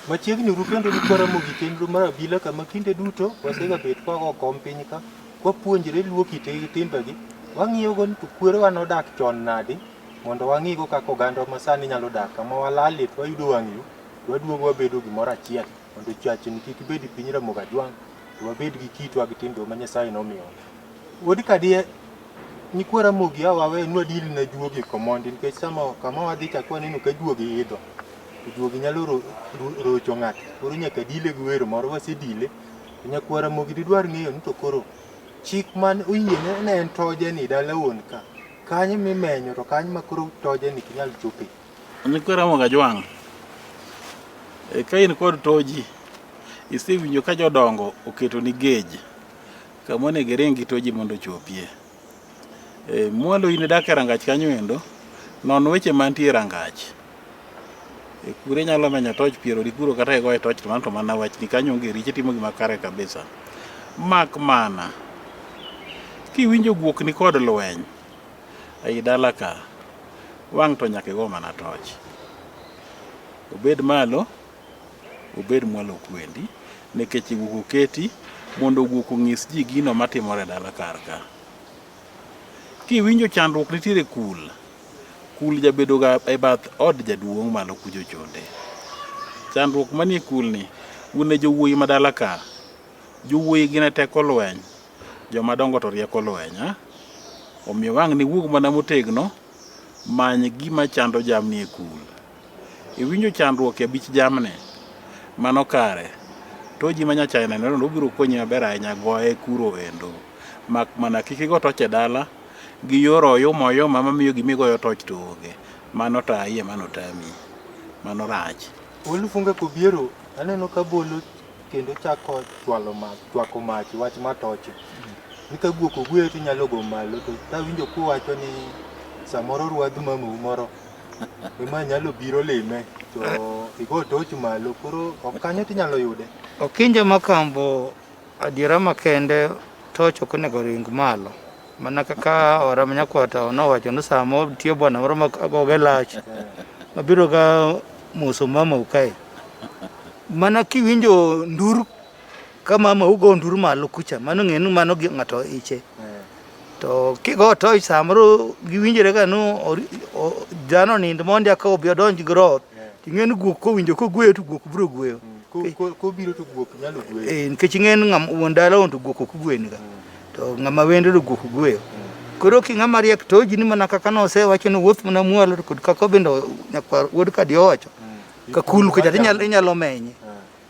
Machiegni rupendo ni kwara mogi chenro mar Abila kama kinde duto wasega bet kwa go kom piny ka wapuonjre luo kite timbegi wang'iyo go to kwerewa nodak chon nadi mondo wang'igo kaka oganda masani nyalo dak kama walal to wayudo wang'yo waduogo wabedo gimoro achiel mondo chachni kik bed piny Ramogi Ajwang' to wabed gi kitwa gi timbe ma Nyasaye nomiyo. Wodi kadie ni kwara mogi awawe nwa dil na juogi komondi nikech sama kama wadhi chakwa neno ka juogi idho juogi nyalo rocho ng'ato koro nyaka dile gi wero moro wasedile nyakwara mogi didwar ng'eyo ni to koro chik man oyiene ne en toje ni dala wuon ka kanyo mimenyo to kanyo ma koro toje ni kinyal chope nyakwara Ramogi Ajwang' ka in kod toji isewinjo ka jodongo oketo ni geji kama onego iringi toji mondo ochopie. Mwalo in dak e rangach kanyo endo non weche mantie rangach kure nyalo menyo toch piero di kuro kata igoye toch to mana wach ni kanyo onge richo timo gima kare kabisa. Mak mana kiwinjo guok ni kod lweny ei dala ka wang' to nyaka igo mana toch obed malo obed mwalo kwendi nikech guok oketi mondo guok ong'is ji gino matimore dala kar ka. Kiwinjo chandruok nitiere kul jabedo ga e bath od jaduong' malo kujo chonde. Chandruok manie kul ni une jowuoyi madala ka jowuoyi gine teko lweny joma dongo to rieko lweny omiyo wang' ni wuog mana motegno many gima chando jamni e kul. Iwinjo chandruok e bich jamne mano kare to ji manya China no biro konyi maber ahinya goye kuro endo mak mana kik igo toche dala gi yoro yo mama miyo gimigoyo toch to onge mano ta iye mano tami mano rach. Olufunga kobiero aneno ka bolo kendo chako chwako mach wach matoche nika guok ogwe to nyalo go malo to tawinjo kuwacho ni samoro ruadh mamu moro ema nyalo biro lime to igo toch malo koro okanyo tinyalo yude. Okinja Makambo adiera makende toch ok onego ring malo mana kaka ora manyakwata nowacho ni samo tiyo bwana moro magoge lach mabiro ga muso mama ukae mana kiwinjo ndur kama mama ugo ndur malo kucha mano ng'enu mano ng'ato iche to kigo to samoro giwinjore ga no jano nind mondi aka obi odonj growth ting'enu guok ko winjo ko gweyo to guok biro gweyo ko biro to guok nyalo gweyo nikech ng'en ng'am wondala on to guok ok gwen ga to ng'ama wendo to guok gweyo koro ki ng'ama riek to ji ni mana kaka no osewacho ni wuoth mana mwalo kod kaka bendo nyakwa wuod kadi owacho ka kul kucha inyalo menye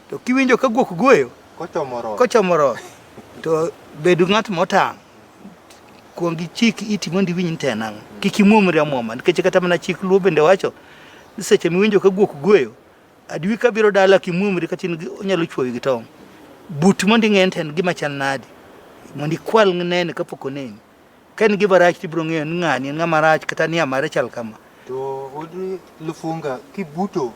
to kiwinjo ka guok gweyo kochomoro to bedu ng'at motang' kuongi chik iti mondi winyi tena kik imuomri amwoma nikech kata mana chik luo bende wacho ni seche miwinjo ka guok gweyo adwi ka biro dala kimuomri katin onyalo chwoyo gi tong' but mondi ng'en ten gima chal nadi mondi kwal nene kapok oneni ken gi barach tibro ng'eyo ni ng'ani ng'ama rach kata ni amare chal kama to odi lufunga kibuto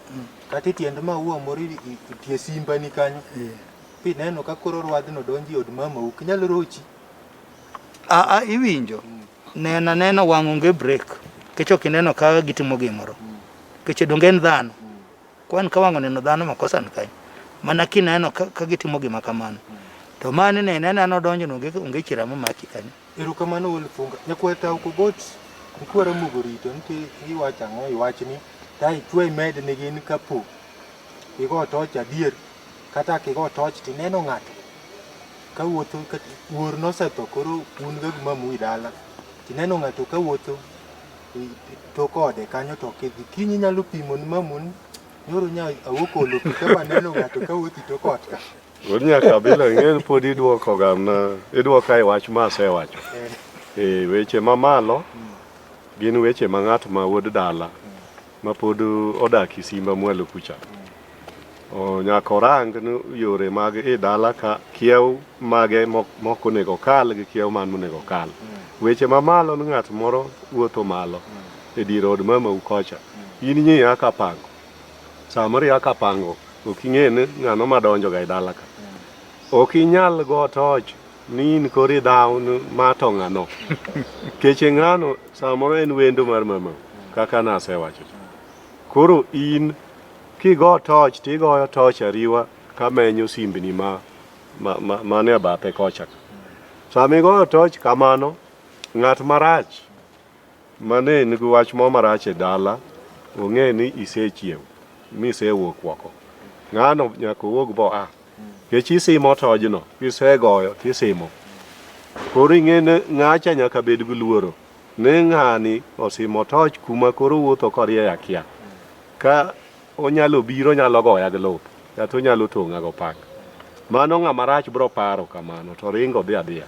kata tiende maua mori tie simba ni kanyo pi neno ka koro ruadhno donji od mama u kinyalo rochi iwinjo nena wang' onge break kech ok ineno ka gitimo gimoro kech donge en dhano kwan ka wang' oneno dhano makosa ni kanyo mana kineno ka gitimo gima kamano to mane nena nodonjo onge chira mamaki kanyo. Erokamano Olufunga nyakweta ukobot nkwara mugorito nti iwacha ng'o iwachni tai chwe med ni gin kapo igo toch adier kata kigo toch tineno ng'ato ka wuotho wuor nosetho koro un ga mamu idala tineno ng'ato ka wuotho to kode kanyo to kidhi kinyi nyalo pimo ni mamun nyoro nya awokolo kama neno ng'ato ka wuothi to kotka Nyaka Abila ng'en pod idwoko gamna idwoka e wach ma asewacho weche mamalo gin weche ma ng'at ma wuod dala ma pod odak Simba mwalo kucha nyaka orang ni yore mag e dala ka kiew mage moko nego kal gi kiew man monego kal weche mamalo ni ng'at moro wuotho malo e dir od mama ukocha in nyi aka pango samari aka pango oking'e ni ng'ano madonjo ga e dala ka okinyal go toch ni in kori daw mato ng'ano keche ng'ano samoro en wendo mar mama kaka nasewacho koro in kigo toch tigoyo toch ariwa kamenyo simbni mane bathe kocha. Sami goyo toch kamano, ng'at marach mane nigi wach mo marach e dala ong'e ni isechiew misewuok oko. Ng'ano nyaka wuog bo kech isimo tojno kisegoyo tisimo. Koro ing'e ni ng'acha nyaka bed gi luoro ni ng'ani osimo toch kuma koro wuotho korie akia. Ka onyalo biro nyalo goya gi luth kata onyalo tong'a go pak. Mano ng'ama rach bro paro kamano to ringo dhi adhiya.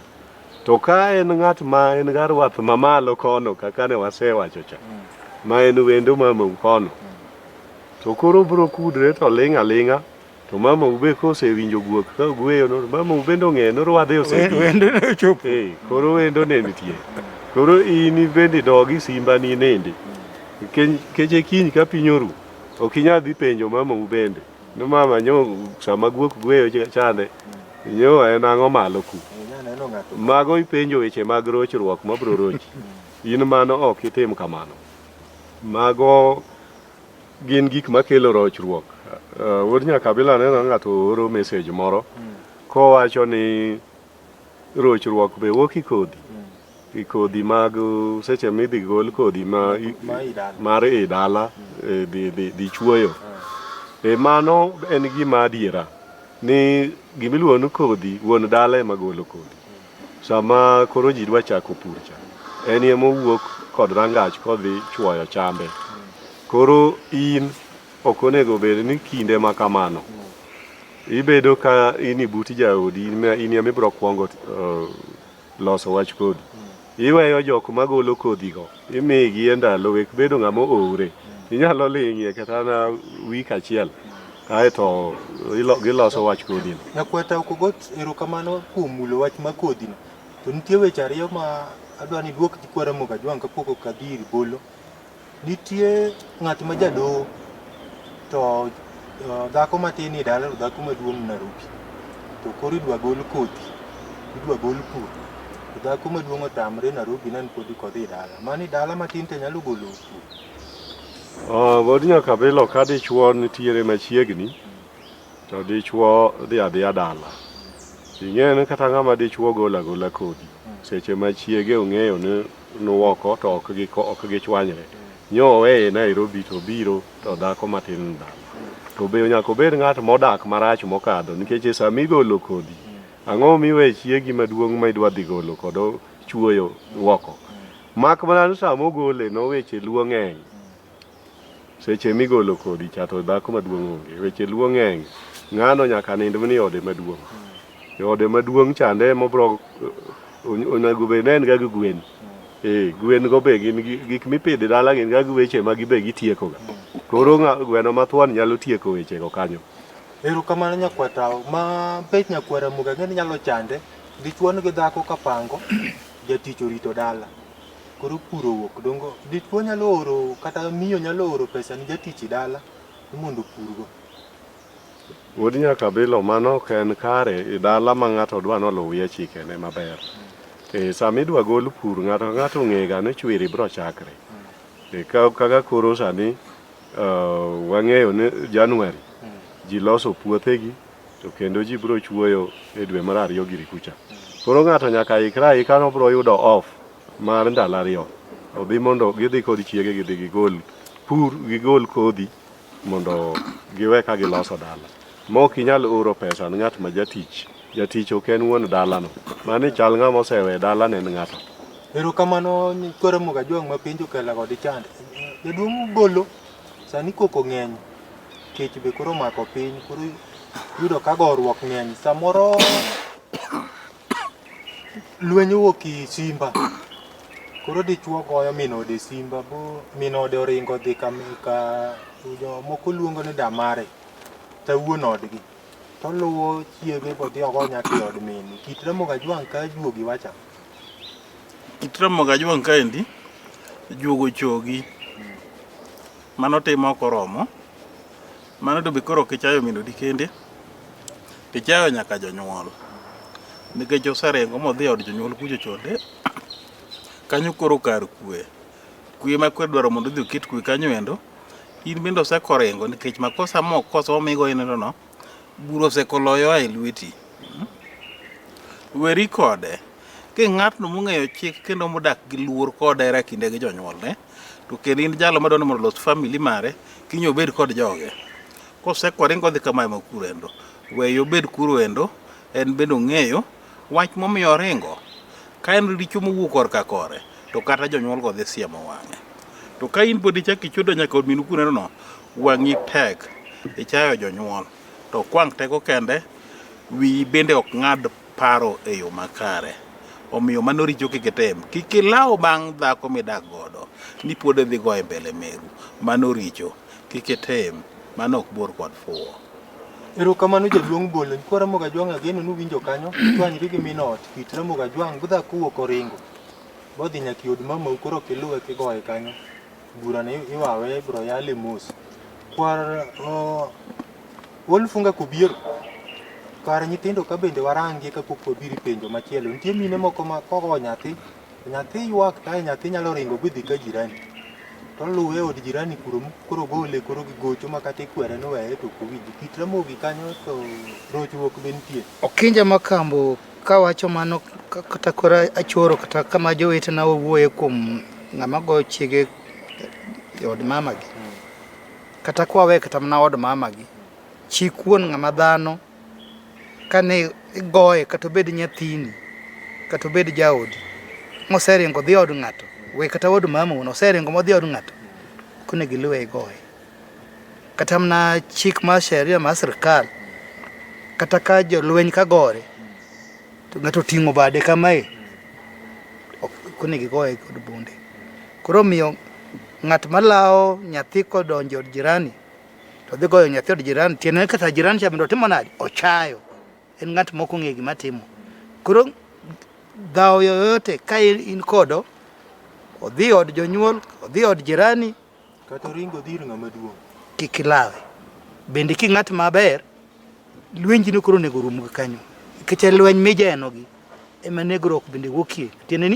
To ka en ng'at ma en gar wath mamalo kono kaka ne wasewacho cha, ma en wendo mamau kono, to koro bro kudre to ling' aling'a to mamau be kosewinjo guok ka ogweyo no mamau bende ong'e no rwadhe osebi. Wendo ne ochopo. Koro wendo ne nitie. Koro ini bende dogi simba ni nende. Keche kiny ka piny oru, ok inyal dhi penjo mamau bende. No mama nyo sama guok gweyo chande, nyo en ang'o malo ku. Mago ipenjo weche mag rochruok mabro rochi. In mano ok itim kamano. Mago gin gik makelo rochruok. Wuod nyaka Abila neno ng'ato oro message moro kowacho ni rochruok be wuok ikodhi mag seche midhi gol kodhi mar i dala dhi chuoyo. Mano en gima adiera ni gimiluongo ni kodhi wuon dala ema golo kodhi. Sama koro ji dwa chako pur cha, en ema owuok kod rangach kodhi chuoyo chambe. Koro in ok onego bed ni kinde ma kamano ibedo ka in but jaodi in ema ibro kwongo loso wach kodhi. Iweyo jok magolo kodhigo imigi e ndalo wek bedo ng'ama oore. Inyalo ling'ie kata na wik achiel kaeto giloso wach kodhino. Nyakweta ukogot erokamano kuom mulo wach ma kodhino. To nitie weche ariyo ma adwa ni duok Kwara Mokajwang' kapok okadhi ir bolo. Nitie ng'at ma jadoho to dhako matin e dala to dhako maduong' Nairobi. To koro idwa gol kodhi, idwa gol pur. To dhako maduong' otamre Nairobi nan pod kodhi dala. Mani dala matin te nyalo golo pur. Wuod nyaka Abila ka dichuo nitiere machiegni to dichuo dhi adhiya dala. Ing'e ni kata ng'ama dichuo gola kodhi seche machiege ong'eyo ni nuoko to ok gichwanyre. Nyo weye Nairobi to biro to dhako matin dala. To be nyaka obed ng'at modak marach mokadho nikech sama igolo kodhi, ang'o miwe chiegi maduong' ma idwa dhi golo kod chuoyo woko. Mak mana ni sama ogole no weche luo ng'eny. Seche migolo kodhi cha to dhako maduong' onge, weche luo ng'eny. Ng'ano nyaka nind ni ode maduong'. Ode maduong' chande mobro onego bed en ga gwen. Gwen go be gin gik mipidho dala gin ga weche ma gibe gitieko ga. Koro gweno mathuon nyalo tieko weche go kanyo. Erokamano nyakwata ma bet Nyakwara Mokajwang' nyalo chande dichuo gi dhako kapango jatich orito dala. Koro puro wuok dongo dichuo nyalo oro kata miyo nyalo oro pesa ni jatich dala mondo purgo. Wuod nyaka Abila mano ok en kare i dala ma ng'ato dwa noluwie chikene maber. Sama idwa gol pur ng'ato ong'ega ni chwiri bro chakre. Kaka koro sani wang'eyo ni Januari ji loso puothegi to kendo ji bro chuoyo e dwe mar ariyo giri kucha. Koro ng'ato nyaka ikra ikano bro yudo off mar ndalo ariyo. Odhi mondo gidhi kod chiege gidhi gigol kodhi mondo giwe ka giloso dala. Mok inyal oro pesa ni ng'at ma jatich ok en wuon dalano. Mani chal ng'ama osewe dala ne ng'ato. Erokamano Kwara Mokajwang' ma penjo kala kod chande. Jaduong' bolo sani koko ng'eny. Kech be koro mako piny koro yudo ka goruok ng'eny. Samoro lweny wuok i simba. Koro dichuo goyo minode simba bo minode oringo dhi ka moko luongo ni damare. Ta wuon odgi. To luwo chiege bodhi ogo nyaki od min. Kwara Mokajwang' ka juogi wacha. Kwara Mokajwang' kaendi juogo chogi mano timo koromo. Mano to be koro kichayo minodi kende. Tichayo nyaka jonyuol. Nikech osarengo modhi od jonyuol kucho chonde. Kanyo koro kar kwe. Kwe ma kwe dwaro mondo odhi oket kwe kanyo endo. in bende osekoringo nikech makosa mokosa omigo ineno no buro osekoloyo e lweti. Weri kode ke ng'atno mong'eyo chik kendo modak gi luor kode e kinde gi jonyuolne, to kendo in jalo madwani mondo los family mare kinyo bed kod joge. Kosekoringo dhi kamae makurendo, weyo bed kurendo, en bende ong'eyo wach momiyo oringo. Ka en richo mowuok korka kore, to kata jonyuol go dhi siemo wang'e. To ka in pod ichak ichodo nyaka od minu kuneno no, wang'i tek, ichayo jonyuol. To kwang' teko kende, wi bende ok ng'ad paro e yo makare. Omiyo mano richo kik itim. Kik ilaw bang' dhako midak godo ni pod idhi go e mbele meru. Mano richo. Kik itim. Mano ok bor kod fuwo. Erokamano jaduong' Bolo, kwa Ramogi Ajwang' ageno nuwinjo kanyo, twanyri gi min ot, kit Ramogi Ajwang' budha kowuok oringo. Bodhi nyaka od mamau koro kiluwe kigoye kanyo. Burane iwawe bro yale mos. Kwar Wolfunga kubiero. Kar nyithindo ka bende warangi kapok wabiri penjo machielo. Nitie mine moko ma kogo nyathi ywak kae nyathi nyalo ringo budhi ka jirani. To luwe od jirani kuro gole kuro gigocho makata ikwere no weye to kowinji. Kit Ramogi kanyo to rochruok be nitie. Okinja Makambo kawacho mano kata kora achoro kata kama jowetena owuoye kuom ng'ama go chiege od mamagi. Kata kwawe kata mana od mamagi. Chik wuon ng'ama dhano kane igoye kata obed nyathini kata obed jaodi moseringo dhi od ng'ato we kata od mama uno oseringo modhi od ng'ato kone giluwe igoye. Kata mana chik mar sheria mar sirkal kata ka jolweny ka gore to ng'ato ting'o bade kamae kone gigoye kod bunde. Koro miyo ng'at malao nyathi kodonjo od jirani to dhi goyo nyathi od jirani tiene kata jirani cha bendo timo nade ochayo en ng'at moko ng'e gima timo. Koro dhawo yoyote ka in kodo odhi od jonyuol odhi od jirani kata ringo dhir ng'ama duong' kik ilawe. Bende ki ng'at maber lwenji no koro nego rum kanyo nikech lweny mijeno gi ema negruok bende wuokie. Tiene ni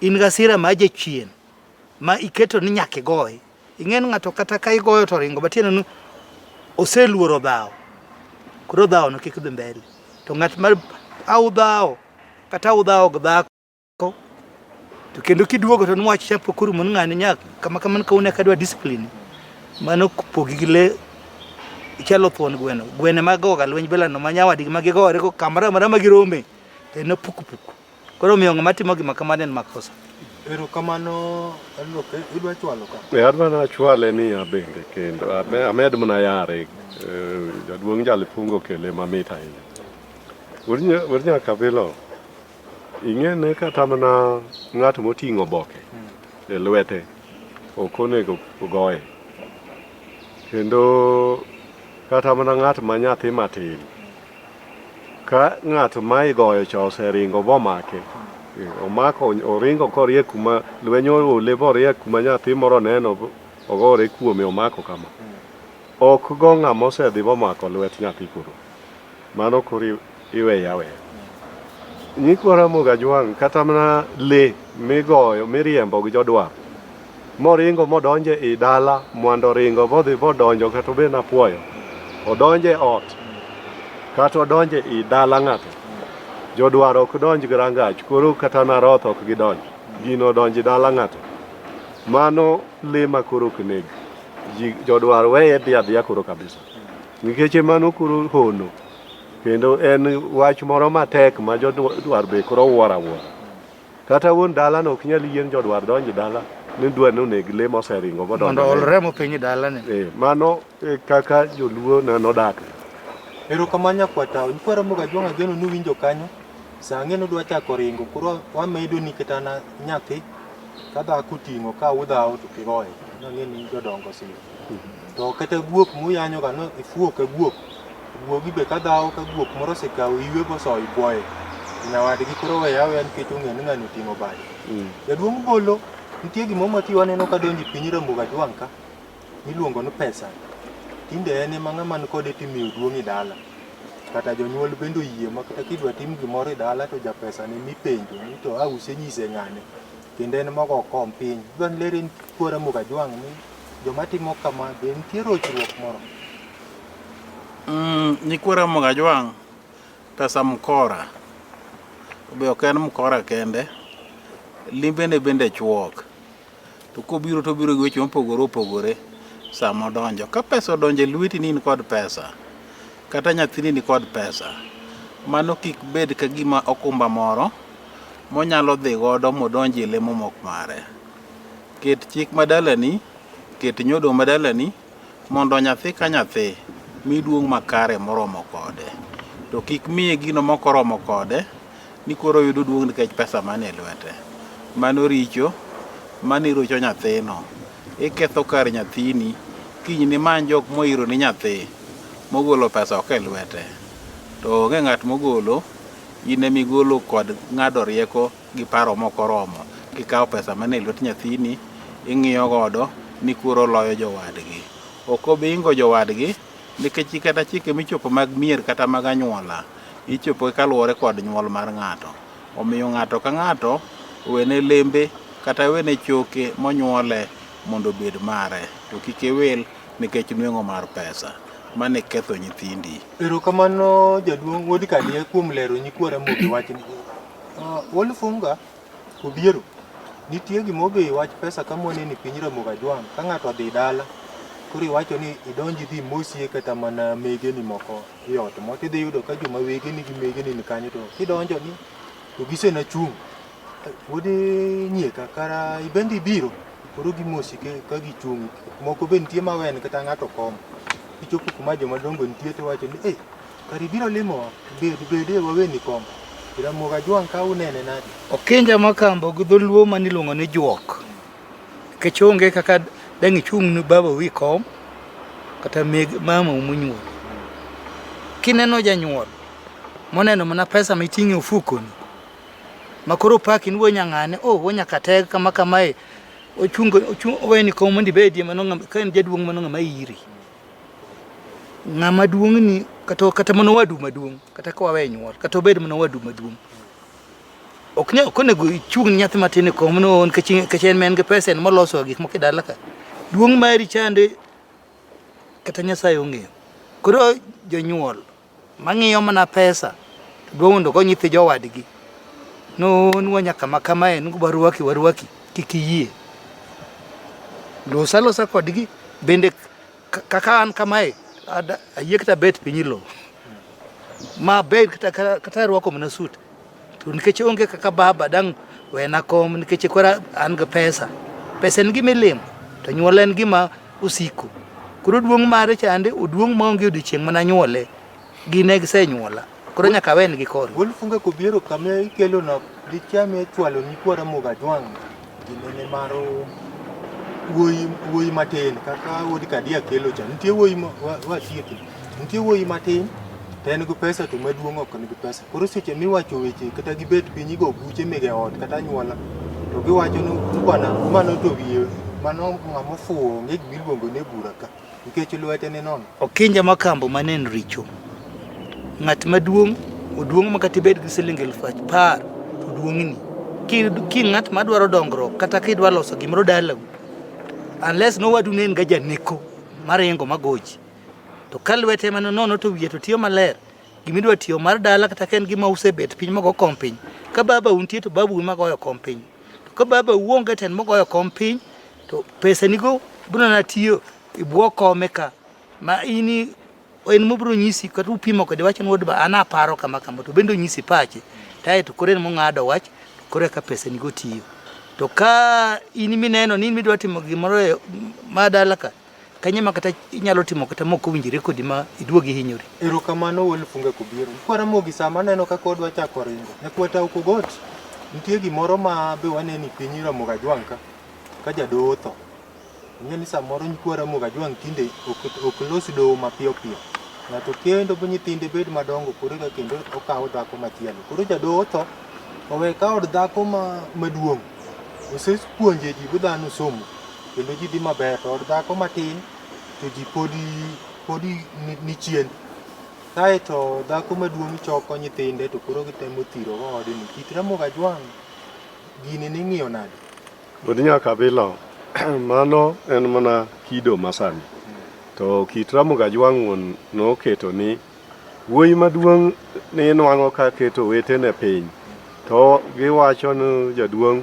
in ga sira ma jachien ma iketo ni nyaka goye. Ing'en ng'ato kata ka igoyo to ringo batiene no oseluoro dhawo. Koro dhawo no kik dhi mbele. To ng'at mar dhawo kata dhawo dhako to kendo kiduogo to nwach chapo kuru mon ng'ani nyak kama kaune kadwa discipline mano pogi gi le ichalo thuon gwene magoga lweny bela no manyawadi magigore go kamera mara magirome to no puku. Koro miyo ng'ama timo gima kamano en makosa. Erokamano Aluoke idwa chwalo ka. Adwa chwale ni abende kendo amed mana yare jaduong' jalifungo kele mamit ahinya. Urnya kabilo ing'ene kata mana ng'at moting'o boke e lwete ok onego ogoye. Kendo kata mana ng'at ma nyathi matin ka ng'at ma igoyo cha oseringo bomake omako oringo korie kuma lwenyo ole borie kuma nyathi moro neno ogore kuome omako kama ok go ng'ama osedhi bomako lwet nyathi kuro mano kuri iwe yawe. Nyikwa Ramogi Ajwang' kata mana le migoyo miriembo gi jodwar moringo modonje i dala mwando ringo bodhi bodonjo kata be napuoyo odonje ot kata odonje i dala ng'ato jodwar ok donj gi rangach koro kata naroth ok gidonj gino donji dala ng'ato mano le makoro ok neg jodwar weye dhi adhiya koro kabisa nikech mano koro hono kendo en wach moro matek ma jodwar be koro wuora kata wuon dala no ok nyal yien jodwar donji dala ni dwa noneg le moseringo mondo olremo piny dala ne. Mano kaka joluo nodak. Erokamano nyakwata Nyikwa Ramogi Ajwang' ageno nuwinjo kanyo. Sang'e nodwa chako ringo koro wamedo ni kata na nyathi ka dhako ting'o ka udhawo to kigoye nang'e ni jodongo sir. To kata guok muyanyo ga no ifuo ka guogi be ka dhawo ka guok moro sekawo iwe boso ipuoye nyawadgi koro we yawe nikech ong'e ni ng'ani oting'o bade. Jaduong' Bolo nitie gimo mati waneno ka donji piny Ramogi Ajwang' ka miluongo ni pesa. Tinde en ema ng'ama kode timiyo duong' i dala. Kata jonyuol bendo yie ma kata kidwa tim gimoro i dala to japesa ne mipenjo ni to ause nyise ng'ane kendo en mogo kom piny. Dwan lere Nyikwa Ramogi Ajwang' ni joma timo kama be nitie rochruok moro? Nyikwara Mogajwang' pesa mkora be ok en mkora kende, limbene bende chuok, to kobiro to biro gi weche mopogore opogore sama odonjo. Ka pesa odonjo e lweti ni in kod pesa kata nyathini ni kod pesa, mano kik bed ka gima okumba moro monyalo dhi godo modonji e lemo mok mare. Ket chik madalani, ket nyodo madalani mondo nyathi ka nyathi miduong' makare moromo kode, to kik miye gino mokoromo kode ni koro yudo duong' nikech pesa mane e lwete. Mano richo, mano irocho nyathino, iketho kar nyathini. Kinyne many jok moiro ni nyathi mogolo pesa ok e lwete, to onge ng'at mogolo, in emigolo kod ng'ado rieko gi paro mokoromo. Kikawo pesa mane e lwet nyathini ing'iyo godo ni koro loyo jowadgi. Ok obingo jowadgi nikech kata chike michopo mag mier kata mag anyuola ichopo kaluwore kod nyuol mar ng'ato. Omiyo ng'ato ka ng'ato wene lembe kata wene choke monyuole mondo bed mare, to kik iwil nikech nweng'o mar pesa. Mane ketho nyithindi. Erokamano jaduong' Wuod Kadia kuom lero nyikwara Mogi wachni. Wolfunga obiero nitie gima obe wach pesa kamone ni piny Ramogajwang' ka ng'ato odhi dala koro iwacho ni idonji dhi mosie kata mana megeni moko i ot mo tidhi yudo ka joma wegeni gi megeni ni kanyo, to kidonjo ni to gisena chung' wuod nyieka kara ibendi ibiro, koro gimosi ka gichung'. Moko be nitie mawen kata ng'ato kom, ichopo kuma joma dongo nitie to wacho ni kari biro limowa bede waweni kom. Ramogajwang' ka unene nade? Okinja Makambo gi dholuo maniluongo ni juok, nikech onge kaka dang' ichung' ni baba wi kom kata mama umunyuol. Kineno janyuol moneno mana pesa miting'e ofukoni makoro paki ni wonyang'ane wonyaka teg kama kamae oweni kom mondo ibedie ka en jaduong' mano ng'ama iri. Ng'ama duong' ni kata mana wadu maduong' kata ka wawe nyuol kata obed mana wadu maduong', ok onego ichung' nyathi matin e kom no nikech en men gi pesa en moloso gik moko e dala ka. Duong' mari chande kata Nyasaye ong'eyo. Koro jonyuol mang'iyo mana pesa duong' mondo go nyithi jowadgi nuo nyaka makamae nugo warwaki kik iyie. Losa kodgi bende kaka an kamae ayie kata bet piny lo ma bed kata rwako mana sut, to nikech onge kaka baba dang' wena kom nikech kora an gi pesa en gima ilimo to nyuol en gima usiko. Koro duong' mare chande oduong' maonge odiochieng' mana nyuole gine gisenyuola, koro nyaka wen gi kor. Wolfunga kobiero kama ikelo na dichame chwalo nyikwara Mogajwang' ginene maro wuoyi matin kaka Wuod Kadia kelo cha. Nitie wuoyi watieki, nitie wuoyi matin to en gi pesa to maduong' ok nigi pesa. Koro seche miwacho weche kata gibet piny go buche mege ot kata anyuola to giwacho ni bwana mano to wiye mano ng'ama fuwo onge gima iluongo ni bura ka nikech lwete ni nono. Okinja Makambo manen richo. Ng'at maduong' oduong' makata ibed gi siling 10,000 to duong'ni. Ki ng'at madwaro dongruok kata kidwa loso gimoro dalau, unless no wadu nen ga janeko maringo magoji, to ka lwete mano nono to wiye to tiyo maler gimidwa tiyo mar dala kata ken gima usebet piny mago kom piny. Ka baba untie to babu magoyo kom piny, to ka baba uonge ten mogoyo kom piny to pesa nigo bro na tiyo ibwo kome ka ma ini en mobro nyisi kata upimo kode wacho ni wuod ana paro kama to bendo nyisi pache tae to kore mo ng'ado wach kore ka pesa nigo tiyo. To ka ini mineno ni midwa timo gimoro madala ka kanyema kata inyalo timo kata moko winjire kodi ma iduogi hinyori. Erokamano Wolfunga kobiero. Kwara Mogi sama neno ka kodwa chako ringo nyakwata ukogot nitie gimoro ma be waneni piny Ramogajwang' ka jadoho tho. Ng'eni samoro nyikwara Mogajwang' tinde ok los doho mapiyo piyo. Ng'ato kendo bo nyithinde bed madongo koro ka kendo okawo dhako machielo. Koro jadoho tho owe ka od dhako maduong' osepuonje ji budhano somo kendo ji dhi maber, to od dhako matin to ji podi ni chien. Kaeto dhako maduong' choko nyithinde to koro gitemo thiro go odni. Kit Ramogajwang' gini ni ng'iyo nade? Wuod nyaka Abila, mano en mana kido masani. To kit Ramogi Ajwang' noketo ni wuoyi maduong' ni nwang'o ka keto wetene piny. To giwacho ni jaduong'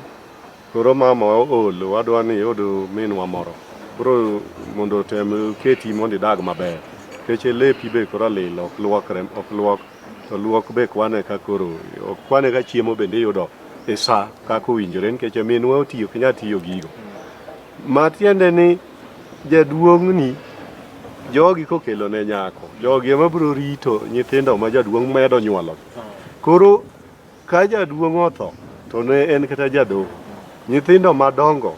koro mama ool, wadwa ni yud minwa moro. Koro mondo tem keti mondo idag maber. Keche lepi be koro lilo, ok luok. To luok be kwane ka koro, ok kwane ka chiemo bende yudo e sa kako winjore nikech minwa otiyo kinya tiyo gigo. Matiende ni jaduong' ni jogi kokelo ne nyako, jogi ema biro rito nyithindo ma jaduong' medo nyuolo. Koro ka jaduong' otho to ne en kata jadolo, nyithindo madongo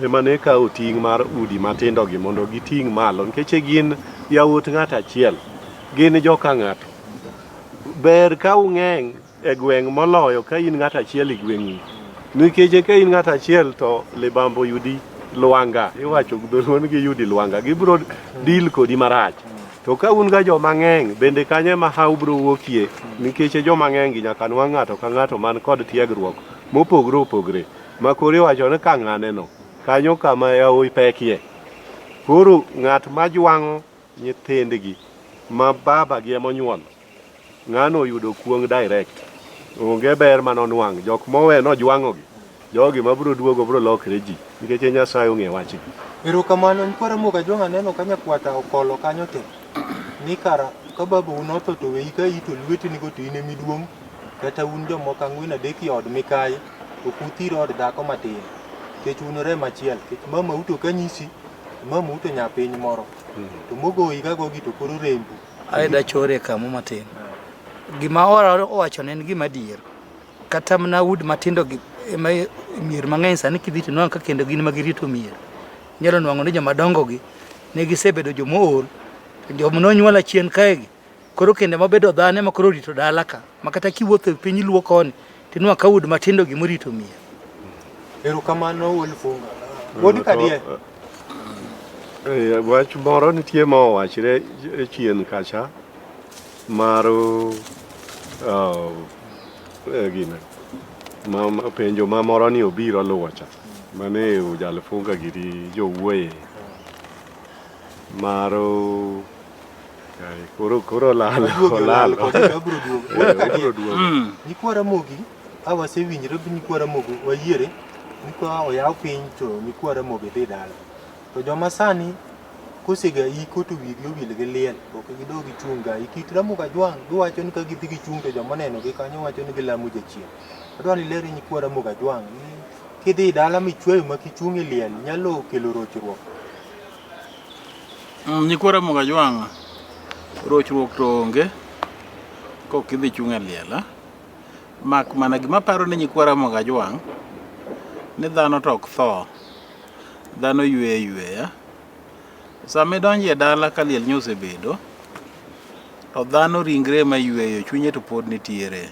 ema ne kawo ting' mar udi matindo gi mondo giting' malo nikech gin yawuot ng'ato achiel, gin joka ng'ato. Ber ka ung'eny e gweng' moloyo ka in ng'ato achiel e gweng'u, nikech ka in ng'ato achiel to libambo yudi lwanga, iwacho dholuon gi yudi lwanga, gibiro dil kodi marach. To ka un ga joma ng'eny bende kanye ma haw biro wuokie, nikech joma ng'eny gi nyaka nwang' ng'ato ka ng'ato man kod tiegruok mopogore opogore. Ma koro iwacho ni ka ng'aneno kanyo kama yawoy pekie. Koro ng'at ma jwang'o nyithindgi ma baba gi emonyuolo, ng'ano oyudo kuong' direct. Onge ber manonwang', jok mowe nojwang'ogi, jogi ma biro duogo biro lokre ji, nikech Nyasaye ong'e wachgi. Erokamano Nyikwa Ramogi Ajwang' aneno ka nyakwata okolo kanyo te. Ni kara ka babu notho to wei ka ito lwetini go to in emiduong', kata un jomoko ang'wen adek i od mikayi, ok uthir od dhako matin. Kech un rem achiel, kech mama uto kanyisi, mama uto nyapiny moro. To mogoyi ka gogi to koro rembu. Aida chore kamo matin. Gima ora owacho ne en gima dier. Kata mana udi matindo gi mier mang'eny sani kidhi to nwang' ka kendo gin ma girito mier. Nyalo nwang'o ni joma dongo gi ne gisebedo jomool, joma nonyuol achien kaegi. Koro kende mabedo dhano ema koro rito dala ka. Ma kata kiwuotho e piny luo koni, tinwa ka udi matindo gi morito mier. Erokamano Wolfunga. Wodi kadie. Wach moro nitie ma owachre chien kacha mar penjo ma moro ni obiro luwo cha mane Jalfunga giri jowuoye mar koro lalo. Nyikwa Ramogi awasewinjre gi Nyikwa Ramogi wayiere Nyikwa oyaw piny to Nyikwa Ramogi dhi dala. To joma sani kosega iko to wigi owil gi liel, ok gidog gichung' ga. Kit Ramogi Ajwang' giwacho ni ka gidhi gichung' to joma neno gi kanyo wacho ni gilamo jachien. Adwa ni ler Nyikwa Ramogi Ajwang' ni kidhi dala michweyo ma kichung' e liel nyalo kelo rochruok. Nyikwa Ramogi Ajwang' rochruok to onge kok idhi chung' e liel. Mak mana gima paro ni Nyikwa Ramogi Ajwang' ni dhano to ok tho, dhano yweya. Sama idonjo e dala ka liel nyosebedo, to dhano ringre ma yweyo, chunye to pod nitiere.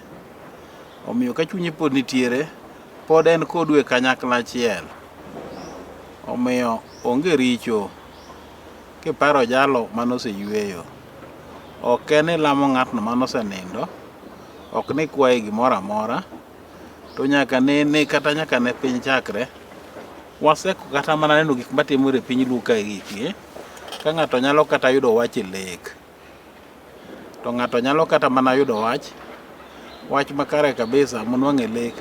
Omiyo ka chunye pod nitiere, pod en kodwe kanyakla achiel. Omiyo onge richo kiparo jalo manose yweyo. Ok en lamo ng'atno manose nindo, ok ni kwaye gimoro amora, to nyaka ne kata nyaka ne piny chakre. Waseko kata mana neno gik matimore e piny luo kae giki. Ka ng'ato nyalo kata yudo wach e lek, to ng'ato nyalo kata mana yudo wach makare kabisa monwang' e lek,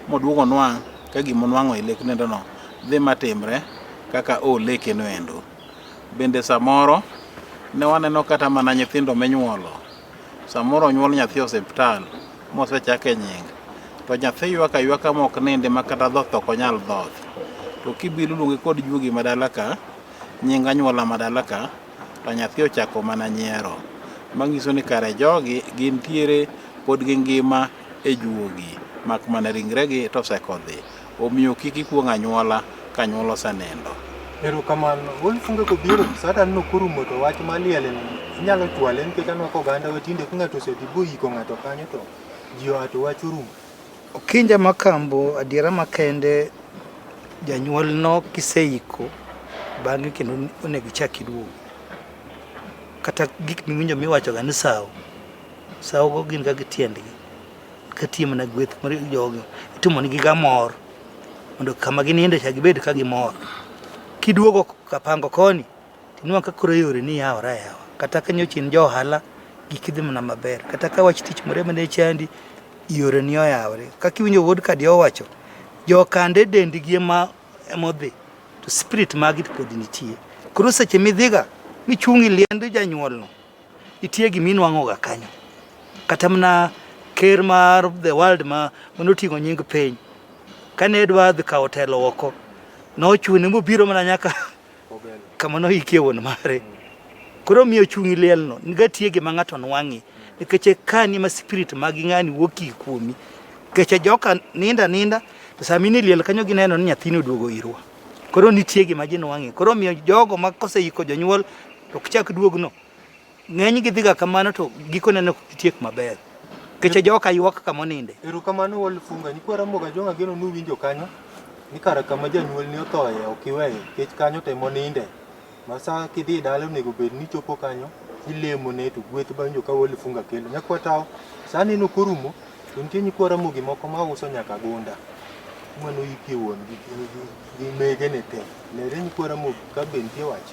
moduogo nwang' ka gimonwang'o e lek nendo no dhi matimre kaka leke no endo. Bende samoro ne waneno kata mana nyithindo menyuolo, samoro onyuol nyathi e osiptal mosechake nying, to nyathi ywak aywaka mok ninde ma kata dhoth ok onyal dhoth. To kibiro luonge kod juogi madala ka, nying anyuola madala ka, to nyathi ochako mana nyiero. Manyiso ni kare jogi gintiere pod gi ngima e juogi, mak mana ringregi to osekodhi. Omiyo kik ikwong' anyuola ka anyuola osenindo. Erokamano Wolfunga kobiro sata no kurumo to wach maliel inyalo chwale nikech anwa ka oganda watinde ka ng'ato osedhi boiko ng'ato kanyo to ji oato wach orumo. Okinja Makambo adiera makende janyuol no kiseiko bang'e kendo onego ichak iduogo. Kata gik miwinjo miwacho ga ni sawo go gin ga gitiendgi. Ka tiyo mana gweth mar jogo itimo nigi ga mor mondo kama gininde cha gibed ka gimor. kiduogo kapango koni tinwa ka koro yore ni yawa kata ka nyochi jo ohala gikidhi mana maber kata ka wach tich moro mane chandi yore ni oyawre ka kiwinjo wuod kadi owacho jo kande dendgi modhi to spirit magi pod nitie koro seche midhiga michungi liend janyuol no itie gi minwang'o ga kanyo kata mana ker mar the world manoting'o nying piny kane dwa dhi kawo telo oko nochune mobiro mana nyaka kama noikie wuon mare koro miyo chungi liel no niga tie gi ma ng'ato nwang'i nikech kani ma spirit magi ng'ani wuoki kuomi keche joka ninda to samini liel kanyo gineno ni nyathino duogo irwa koro nitie gi ma ji nwang'i koro miyo jogo ma koseiko jonyuol to kichak duogno ng'eny gidhiga kamano to gikone ne tiek maber keche joka ywak kama oninde. Erokamano Wolfunga, nikwara moga jonga geno nuwinjo kanyo ni kara kama janyuol ni othoye ok iweye kech kanyo temo ninde masa kidhi dala onego bed ni chopo kanyo ilemo ne to gweth banjo ka Wolfunga kelo nyakwa tao sani no korumo to nitie nyikwara mogi moko ma uso nyaka gunda mano yiki wuon gi mege ne te ne nyikwara mogi ka be nitie wach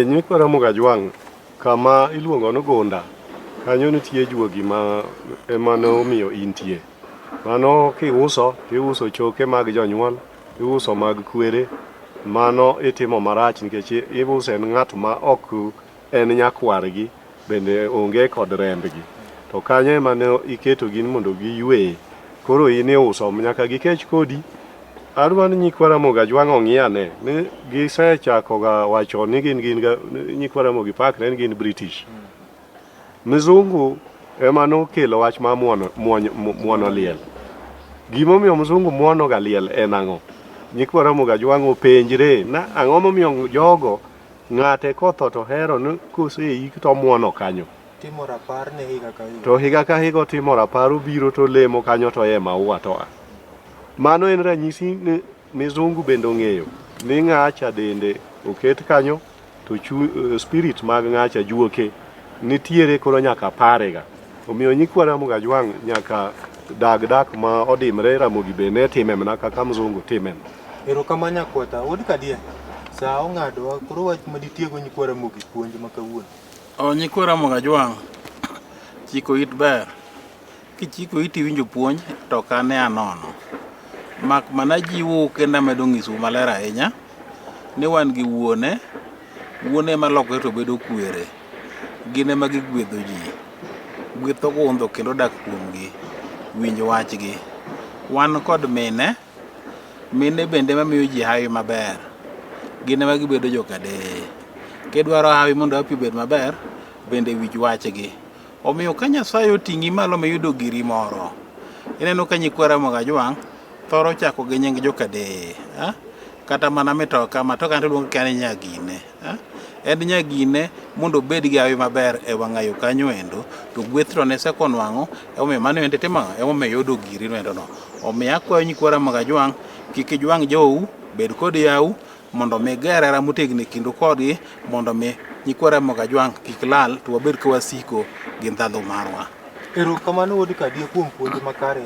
nyikwara moga jwang kama iluongo no gunda kanyo nitie juogi ma emano omiyo intie mano kiuso tiuso choke mag jonyuol iuso mag kwere mano itimo marach nikech iuso en ng'at ma ok en nyakwargi bende onge kod rembgi to kanyo emane iketo gin mondo giywe koro in iuso nyaka gikech kodi adwa ni nyikwara moga jwang' ong'iyane ni gisechako ga wacho ni gin nyikwara mogi pakre ni gin British mzungu emano kelo wach ma muono liel gimomiyo mzungu muono ga liel en ang'o nyikwara moga jwang' openjre na ang'o momiyo jogo ng'ate kotho to hero ni koseik to muono kanyo timo rapar ne higa ka higa to higa ka higa timo rapar obiro to lemo kanyo to ye maua to mano en ranyisi ni mzungu bende ong'eyo ni ng'acha dende oket kanyo to spirit mag ng'acha juoke nitiere koro nyaka parega omiyo nyikwara moga jwang' nyaka dak ma odimre Ramogi be ne time mana kaka mzungu time. Erokamano nyakwata wuod kadie saa ong'ado koro wach maditiego nyikwara mogi puonj ma kawuono nyikwara moga jwang' chiko it ber kichiko it iwinjo puonj to kane anono mak mana jiwo kenda medo ng'isu maler ahinya ni wan gi wuone ma lokore to bedo kwere gine ma gigwedho ji gwetho gundho kendo dak kuomgi winjo wachgi wan kod mine bende mamiyo ji hawi maber gine ma gibedo jokade kidwaro hawi mondo hapi bed maber bende wich wachgi omiyo ka Nyasaye oting'i malo miyudo giri moro ineno ka nyikwara moga jwang' thoro chako gi nying jokade kata mana mitoka to luongo kane nyagine en nyagine mondo bed gi hawi maber e wang'ayo kanyo endo to gweth to ne sekonwang'o omiyo mano ende timo omiyo yudo giri endo no omiyo akwayo nyikwara moga jwang' kik ijwang' jou bed kod yawu mondo mi gerera motegni kindu kodgi mondo mi nyikwara moga jwang' kik lal to wabed ka wasiko gi ndhadhu marwa. Erokamano wuod kadie kuom puonj makare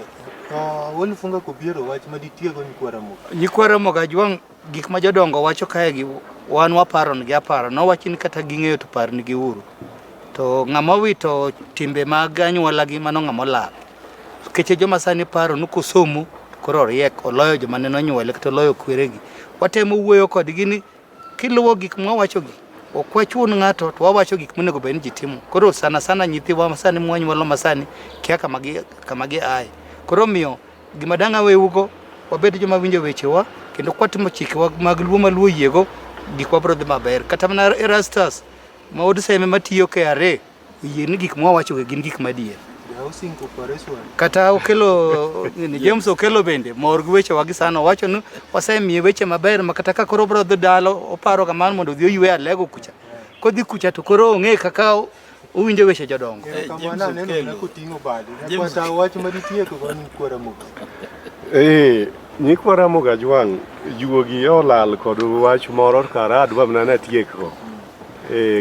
Wolfunga kobiero wach maditiego nyikwara moga jwang' gik ma jodongo wacho kae gi wan waparo nigi aparo nowachi ni kata ging'eyo to par nigi uru to ng'ama wito timbe mag anyuola gi mano ng'ama olal keche joma sani paro ni kosomo koro riek oloyo joma ne nonyuole kata oloyo kweregi watemo wuoyo kodgi ni kiluwo gik mwawachogi ok wachun ng'ato to wawacho gik monego bed ni ji timo koro sana nyithiwa masani mwanyuolo masani kia kama gi aye koro miyo gima dang' aweugo wabed joma winjo wechewa kendo kwatimo chikewa mag luo maluo yiego gik wabro dhi maber kata mana Erastus ma od seme matiyo KRA yie ni gik mwawacho gin gik madier kata okelo James okelo bende mor gi weche wagi sano wacho ni wasemiye weche maber ma kata ka koro bro dhi dalo oparo kamano mondo dhi oywe alego kucha kodhi kucha to koro ong'e kaka uwinjo weche jodongo nyikwara moga jwang' juogi olal kod wach moro kara adwa mana natieko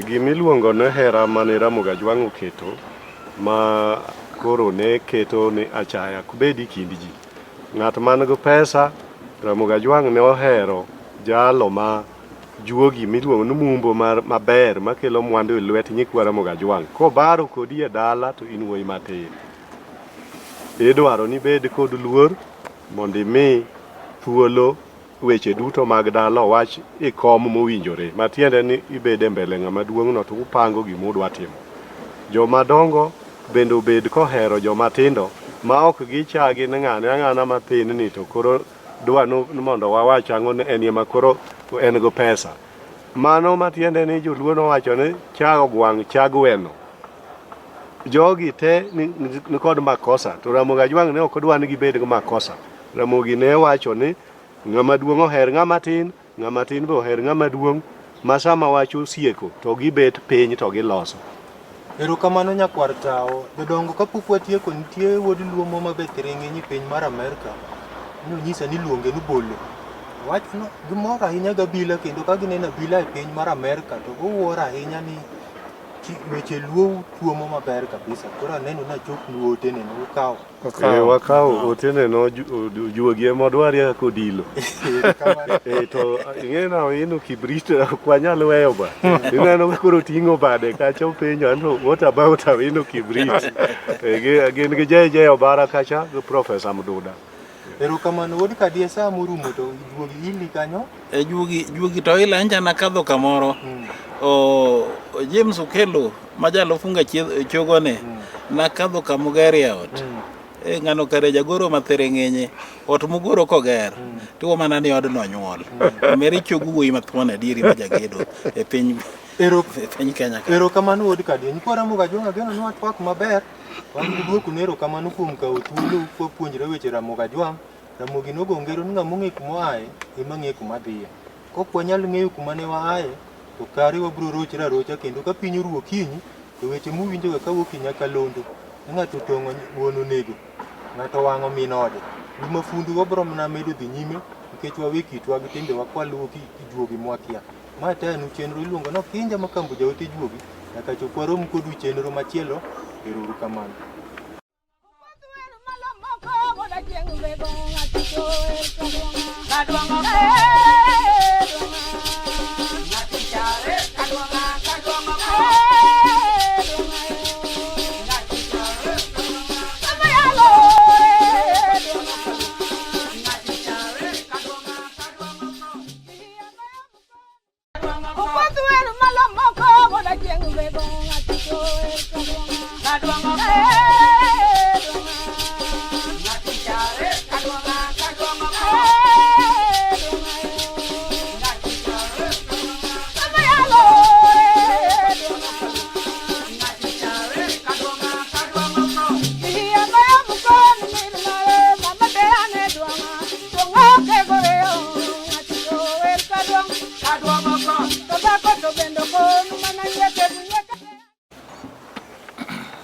gimiluongo ni hera mane Ramogi jwang' oketo ma koro ne keto ni achaya kubedi kind ji ng'at man gi pesa Ramogi jwang' ne ohero jalo ma juogi miluongo ni mumbo maber makelo mwandu e lwet nyikwa Ramogi Ajwang'. Kobaro kodi e dala to in wuoyi matin. Idwaro ni bed kod luor mondo imi thuolo weche duto mag dala wach e kom mowinjore. Matiende ni ibede mbele ng'ama duong'no to upango gima udwa timo. Joma dongo bende obed kohero joma tindo ma ok gichagi ni ng'ana mathin ni to koro dwa mondo wawach ang'o ni en ema koro en go pesa. Mano matiende ni joluo nowacho ni chago gwang' chag weno. Jogi te ni kod makosa to Ramogi Ajwang' ne ok odwa ni gibed go makosa. Ramogi ne wacho ni ng'ama duong' oher ng'ama tin be oher ng'ama duong', ma sama wach osieko to gibet piny to giloso. Erokamano nyakwar tao. Jodongo kapok watieko, nitie wuod luomo mabeth ring'eny piny mar Amerka. Nonyisa ni luonge ni Bolo. Wachno gimor ahinya gi Abila, kendo ka gineno Abila e piny mar Amerka to giwuoro ahinya ni weche luo tuomo maber kabisa. Koro aneno nachopnu ote neno ukawo. Wakawo ote neno juogi ema odwarie kodilo. To ing'eno ino kibrit kwanyalo weyo ba. Ineno koro ting'o bade kacha upenjo anto what about ino kibrit. Gin gi jeje obara kacha gi Profesa Mduda. Erokamano wuod kadie saa morumo to juogi ili kanyo. Juogi to ila anja nakadho kamoro. James Okelo majalo funga chogone nakadho kamugeri ot. Ng'ano kare jagoro mathere ng'enye ot mugoro koger tiwo mana ni odno nyuol. Meri chogu wuoyi mathuon adieri ma jagedo e piny Kenya. Erokamano wuod kadie. Nyikwa Ramogi Ajwang' ageno ni watwak maber. Wan giduoku ni erokamano kuom kawo thuolo puonjre weche Ramogi Ajwang'. Ramogi nogo ngero ni ng'ama ong'e kuma oaye ema ng'e kuma dhiye. Kok wanyal ng'eyo kuma ne waaye to kare wabiro rochre arocha, kendo ka piny oruo okinyi to weche muwinjoga kawuok Nyakalondo ni ng'ato tong'o wuon onego, ng'ato wang'o min ode. Mafundu wabiro mana medo dhi nyime nikech wawe kitwa gi timbewa kwaluwo juogi mwakia. Ma tenu chenro iluongo ni Okinja Makambo jaote juogi. Nyaka chop warom kodu chenro machielo. Erouru kamano.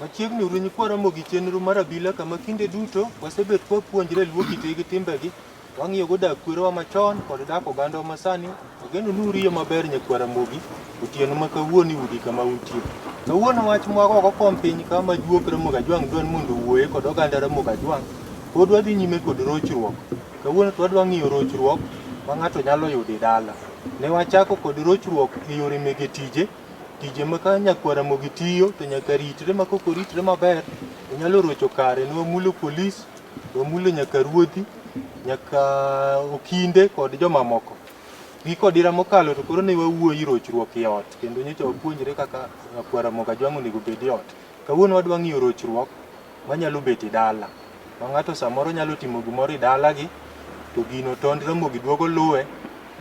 Machiegni uru nyikwa Ramogi chenro mar Abila kama kinde duto wasebet kwapuonjre luo kite gi timbegi. Wang'iyo go dak kwerewa machon kod dak ogandawa masani. Ageno ni uriyo maber nyikwa Ramogi otieno ma kawuono udi kama untie. Kawuono wach mwago kom piny kama juok Ramogi Ajwang' dwan mondo wuoye kod oganda Ramogi Ajwang'. Pod wadhi nyime kod rochruok. Kawuono to wadwa ng'iyo rochruok ma ng'ato nyalo yudo e dala. Ne wachako kod rochruok e yore mege tije ma ka nyakwa Ramogi tiyo to nyaka ritre ma koko ritre maber. Nyalo rocho kare ne wamulo polis, wamulo nyaka ruodhi, nyaka okinde kod jomamoko. Giko dira mokalo to koro ne wawuoyi rochruok e ot, kendo nyocha wapuonjre kaka nyakwa Ramogi Ajwang' onego bed e ot. Kawuono wadwa ng'iyo rochruok manyalo bet e dala. Ma ng'ato samoro nyalo timo gimoro e dalagi to gino tond Ramogi duogo luwe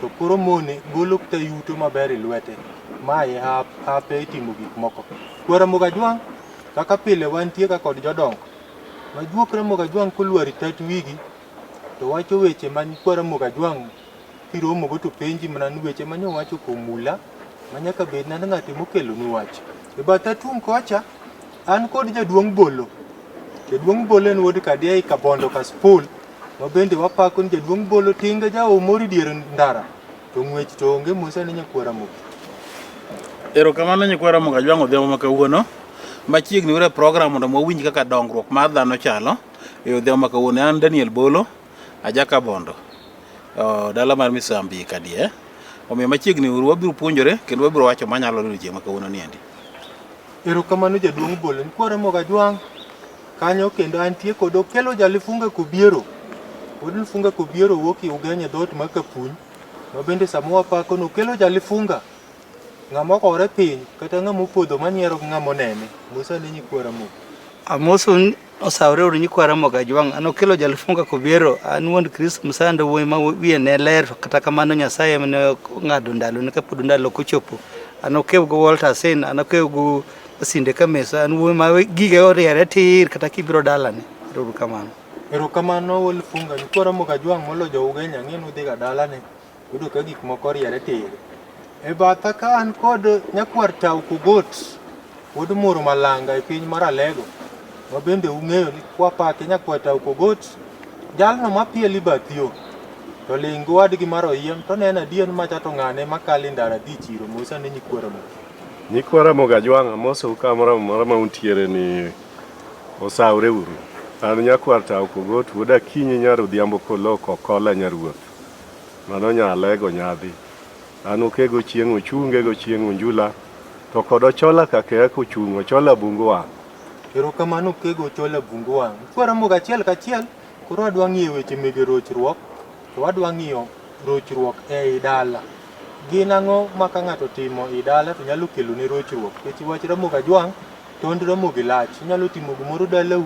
to koro mone golo kta yuto maber e lwete. Mae hape timo gik moko. Kwa Ramogi Ajwang' kaka pile wantie ka kod jodongo. Majuok Ramogi Ajwang' kolwari tat wigi to wacho weche man kwa Ramogi Ajwang' kiromo go to penji mana ni weche manyo wacho komula manyaka bed na ng'ate mokelo ni wach. E batha tung kocha an kod jaduong' Bolo. Jaduong' Bolo en wuod kadie Kabondo Kaspul. Mabende wapako ni jaduong' Bolo tinga jao mori dier ndara. To ng'wech to onge musa ni nyakwa Ramogi. Erokamano nyikwa Ramogi Ajwang' odhiambo ma kawuono. Machiegni ure program mondo mwawinj kaka dongruok mar dhano chalo. Odhiambo ma kawuono an Daniel Bolo, aja Kabondo. Dala mar Misambi kadie. Omiyo machiegni uru wabiro puonjore kendo wabiro wacho manyalo yudo chieng' ma kawuono niendi. Erokamano jaduong' Bolo, nikwara moga jwang' kanyo kendo antie kod Okelo jalifunga Kobiero. Pod lifunga Kobiero wuok Ugenya dhot ma Kapuny. Ma bende sama wapako nokelo jalifunga. Ng'ama okore piny kata ng'ama opodho manyiero gi ng'ama onene. Musa ne nyikwara moga. Amoso osawre uru nyikwara moga jwang'. An Okelo jalifunga Kobiero. An wuon Kristo Msando wuoyi ma wiye ne ler kata kamano Nyasaye mane ng'ado ndalo ne kapod ndalo kochopo. An okew go Walter Sen, an okew go Sinde Kamesa, an wuoyi ma gige oriere tir kata kibiro dalane. Uru kamano. Erokamano walifunga nikwara moga jwang' molo jo Ugenya ng'e nudhi ga dalane. Yudo ka gik moko oriere tir. E batha ka an kod nyakwar Tau Kugot, wuod Moro Malanga e piny mar Alego. Ma bende ung'eyo ni kwapake nyakwar Tau Kugot, jalno mapieli bath yo. To ling wadgi mar Oyiem to neno adier machato ng'ane makali ndara dhi chiro. Musa ne nyikwara moga. Nyikwara moga jwang' amoso kamoro ma untiere ni osawre uru. An nyakwar Tau Kugot wuod Akinyi nyarudhiambo koloko kola nyaruoth. Mano nyalego nyadhi. An okego chieng' ochunge go chieng' onjula. To kod ochola kake kochung' ochola bungu wang'. Erokamano kego ochola bungu wang'. Nikwara moga achiel kachiel koro adwa ng'iyo weche mege Rochruok. To adwa ng'iyo Rochruok ei dala. Gin ang'o ma ka ng'ato timo ei dala to nyalo kelo ne rochruok. Nikech wach Ramogi Ajwang' tond Ramogi lach. Inyalo timo gimoro dalau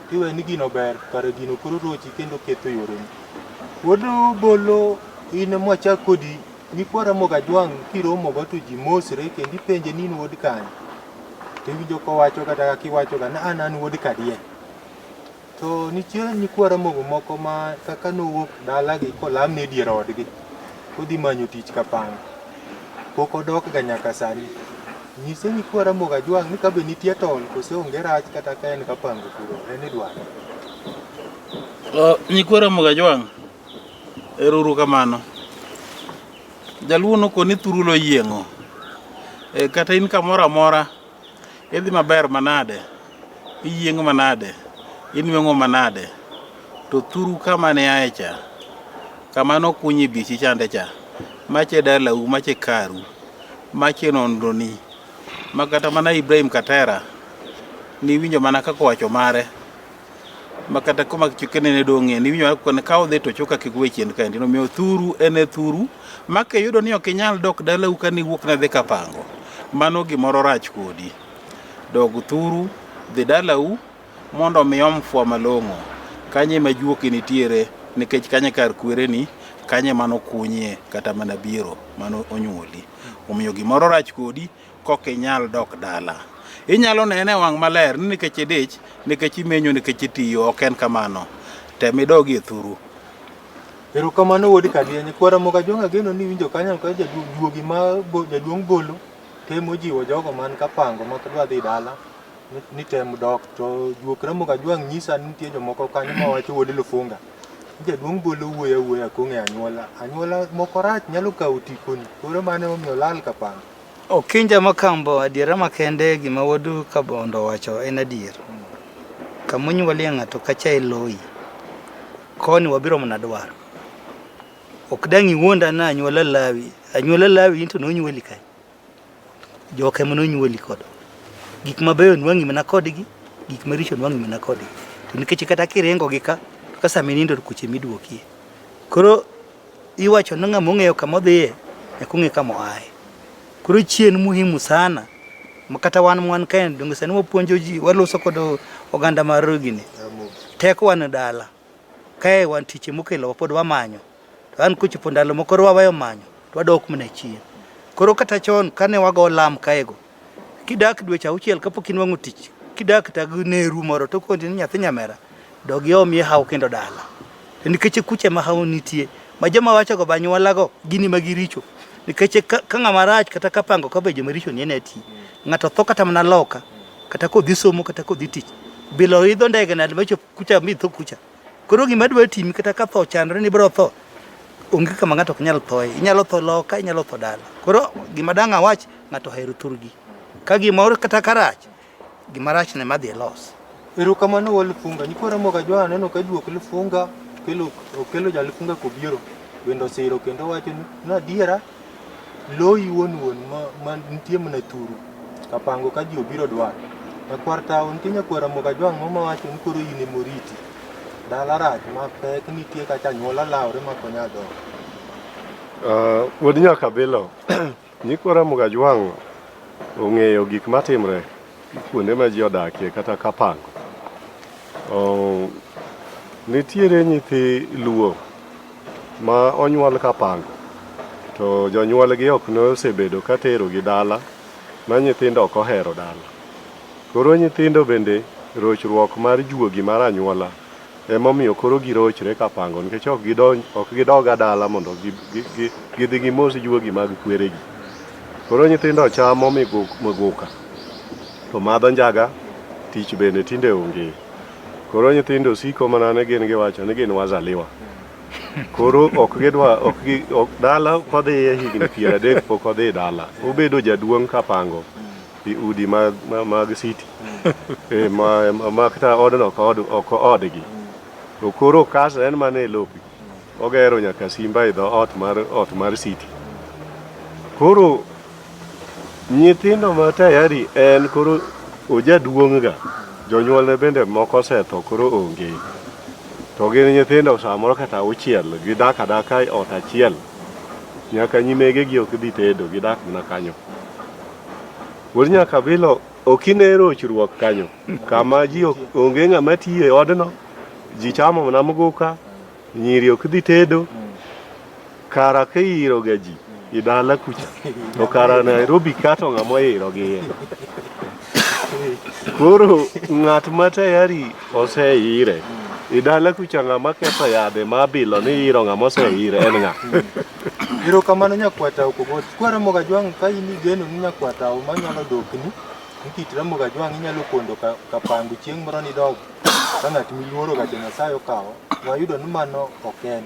tiwe ni gino ber kare gino koro rochi kendo ketho yoreni. Wuod Bolo in mwachak kodi nikwara Ramogi Ajwang' kiromo go to ji mosre kendo ipenje ni in wuod kanye. Tiwinjo kowacho kata kiwacho ga an wuod Kadiel. To nitie nyikwara Ramogi moko ma kaka nowuok dala gi kolamne dier odgi. Kodhi manyo tich kapang. Pok odok ga nyaka sani. Nyise nyikwara Ramogi Ajwang' ni kabe nitie tol kose onge rach kata ka en kapango kuro en idwaro. Nyikwara Ramogi Ajwang', ero kamano. Jaluo nokoni thurulo yieng'o. Kata in kamoro amora idhi maber manade, iyieng' manade, inweng'o manade, to thuru kama ne aecha, kama nokunyi bichi chande cha, mache dalau, mache karu, mache nondoni, makata mana Ibrahim Katera, ni winjo mana kaka wacho mare, makata kuma chikene ne dong'e, ni winjo mana ka odhi to choka kigwe chien kaendi, nomiyo thuru ene thuru, make yudo ni ok inyal dok dalau ka niwuok na dhi kapango, mano gimoro rach kodi. Dog thuru, dhi dalau, mondo miyom fwa malong'o, kanye ma juoki nitiere, nikech kanye kar kwere ni, kanye mano kunye kata mana biro, mano onyuoli. Omiyo gimoro rach kodi, kok inyal dok dala. Inyalo nene wang' maler, ni nikech idich, nikech imenyo, nikech itiyo, ok en kamano. Tem idogi e thuru. Erokamano wuod Kadiel, nyikwara Ramogi Ajwang' ageno ni winjo kanyo ka jaduogi ma jaduong' Bolo temo jiwo jogo man kapango ma dwa dhi dala ni tem dok to juok Ramogi Ajwang' nyisa ni nitie jomoko kanyo ma wacho wuod Lufunga. Jaduong' Bolo wuoya kong'e anyuola moko rach nyalo kawo tiponi koro mane omiyo lal kapango. Okinja Makambo adiera makende gima wuod Kabondo wacho en adier. Kamunyuolie ng'ato kacha eloi. Koni wabiro mana dwaro. Ok dang' iwuonda na anyuola lawi. Anyuola lawi into nonyuoli kae. Joka ema nonyuoli kodo. Gik mabeyo nwang'i mana kodgi, gik maricho nwang'i mana kodgi. To nikech kata kirengo gi ka sama inindo kuche miduokie. Koro iwacho na ng'ama ong'eyo kama odhiye, nyaka ong'e kama oaye. Koro chien muhimu sana. Makata wan kae donge sani wapuonjo ji, waloso kod oganda mar gini. Teko wan dala. Kae wan tiche mokelo pod wamanyo. To an kochopo ndalo moko waweyo manyo, to wadok mana chien. Koro kata chon kane wago lam kaego. Kidak dweche 6 kapok inwang'o tich. Kidak tag neru moro to kondi nyathi nyamera. Dogi omie hawo kendo dala. To nikech kuche ma hawo nitie, ma joma wacho go banyuola go gini magiricho. Nikech ka ng'ama rach kata kapango ka bejo maricho ni ene ti. Ng'ato tho kata mana loka, kata kodhi somo kata kodhi tich. Bilo idho ndege na macho kucha mi tho kucha. Koro gima dwa timi kata ka tho chandre ni bro tho. Onge kama ng'ato ok nyal thoe, inyalo tho loka, inyalo tho dala. Koro gima dang' awach ng'ato hero turgi. Ka gimoro kata karach, gima rach ne madhi los. Erokamano wuod Lufunga, nyikwara Ramogi Ajwang' neno ka juok Lufunga Okelo jalifunga Kobiero wendo siro kendo wacho ni adiera loyi wuon ma nitie mana thuru kapango ka ji obiro dwar nyakwar tao nitie nyakwara moga jwang' mama wacho ni koro in emoriti dala rach ma pek nitie kacha nyuola lawre ma konya dhogo. Wuod nyaka bilo nyikwara moga jwang' ong'eyo gik matimre kuonde ma ji odakie kata kapango. Nitiere nyithi luo ma onyuol kapango to jonyuolgi ok nosebedo ka terogi dala ma nyithindo ok ohero dala. Koro nyithindo bende rochruok mar juogi mar anyuola emomiyo koro girochre kapango nikech ok gidoga dala mondo gidhi gimos juogi mag kweregi. Koro nyithindo chamo miguka to madho njaga, tich bende tinde onge. Koro nyithindo siko mana ne gin giwacho ni gin wazaliwa. Koro ok dala kodhiye higni 30 pok odhi dala. Obedo jaduong' kapango i udi mag city. Ma kata odno ok odgi. To koro kas en mana e lopi. Ogero nyaka simba e dho ot mar city. Koro nyithindo ma tayari en koro ojaduong' ga. Jonyuolne bende moko osetho koro onge. To gin nyithindo samoro kata 6 gidak adaka e ot achiel. Nyaka nyimegegi ok dhi tedo, gidak mana kanyo. Wuod nyaka bilo ok ine rochruok kanyo. Kama ji onge ng'ama tiyo e odno, ji chamo mana muguka, nyiri ok dhi tedo. Kara ka iro ga ji i dala kucha. To kara Nairobi kato ng'ama iro gi. Koro ng'at ma tayari oseire i dala kucha ng'ama ketho yadhe ma Abila ni iro ng'ama oseire en ng'a. Erokamano nyakwata okobot. Kwara moga jwang' ka in igeno ni nyakwata manyalo dokni nikitra moga jwang' inyalo pondo kapango chieng' moro ni dog ka ng'at miluoro ga Nyasaye okawo. Wayudo ni mano ok en.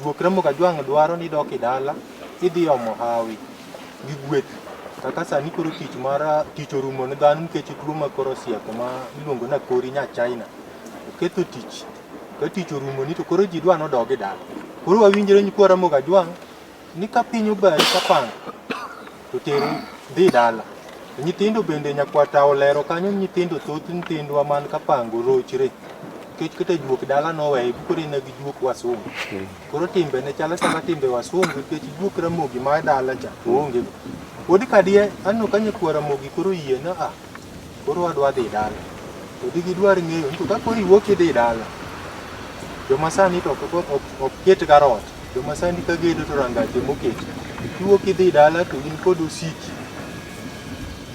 Duokre moga jwang' dwaro ni dok i dala idhi omo hawi gi gweth. Kaka sani koro tich orumo ne dhano nikech tuo ma koro osieko ma iluongo na kori nya China. Oketho tich. Ka tich orumo ni to koro ji dwa nodog e dala. Koro wawinjore nyikwara moga jwang' ni ka piny obari kapango to tero dhi dala. Nyithindo bende nyakwata olero kanyo nyithindo thoth nyithindwa man kapango rochre. Nikech kata juok dala noweye bukore na gi juok wasungu. Koro timbe ne chala timbe wasungu nikech juok ramogi ma dala cha to onge. Wodi kadie anno ka nyakwara mogi koro yie na koro adwa dhi dala. To digi dwar ng'eyo to ka koro iwuok idhi dala. Joma sani to ok ket garot. Joma sani ka gedo to rangache moket. Iwuok idhi dala to in kod osiki.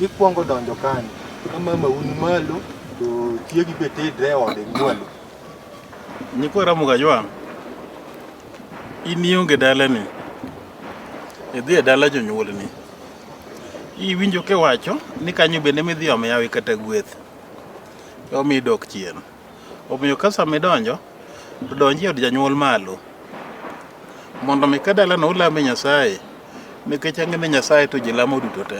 Ikwongo donjo kanyo. Ka mama un malo to tiegi betedre ode mwalo. Nyikwara moga jwang'. In ionge dala ni. Idhi e dala jonyuolni. Iwinjo kiwacho ni kanyo bende midhi omo yawi kata gweth. Omi dok chien. Omiyo ka sama idonjo to donji od janyuol malo. Mondo mi ka dala no ulame Nyasaye. Nikech ang'e Nyasaye to ji lamo duto te.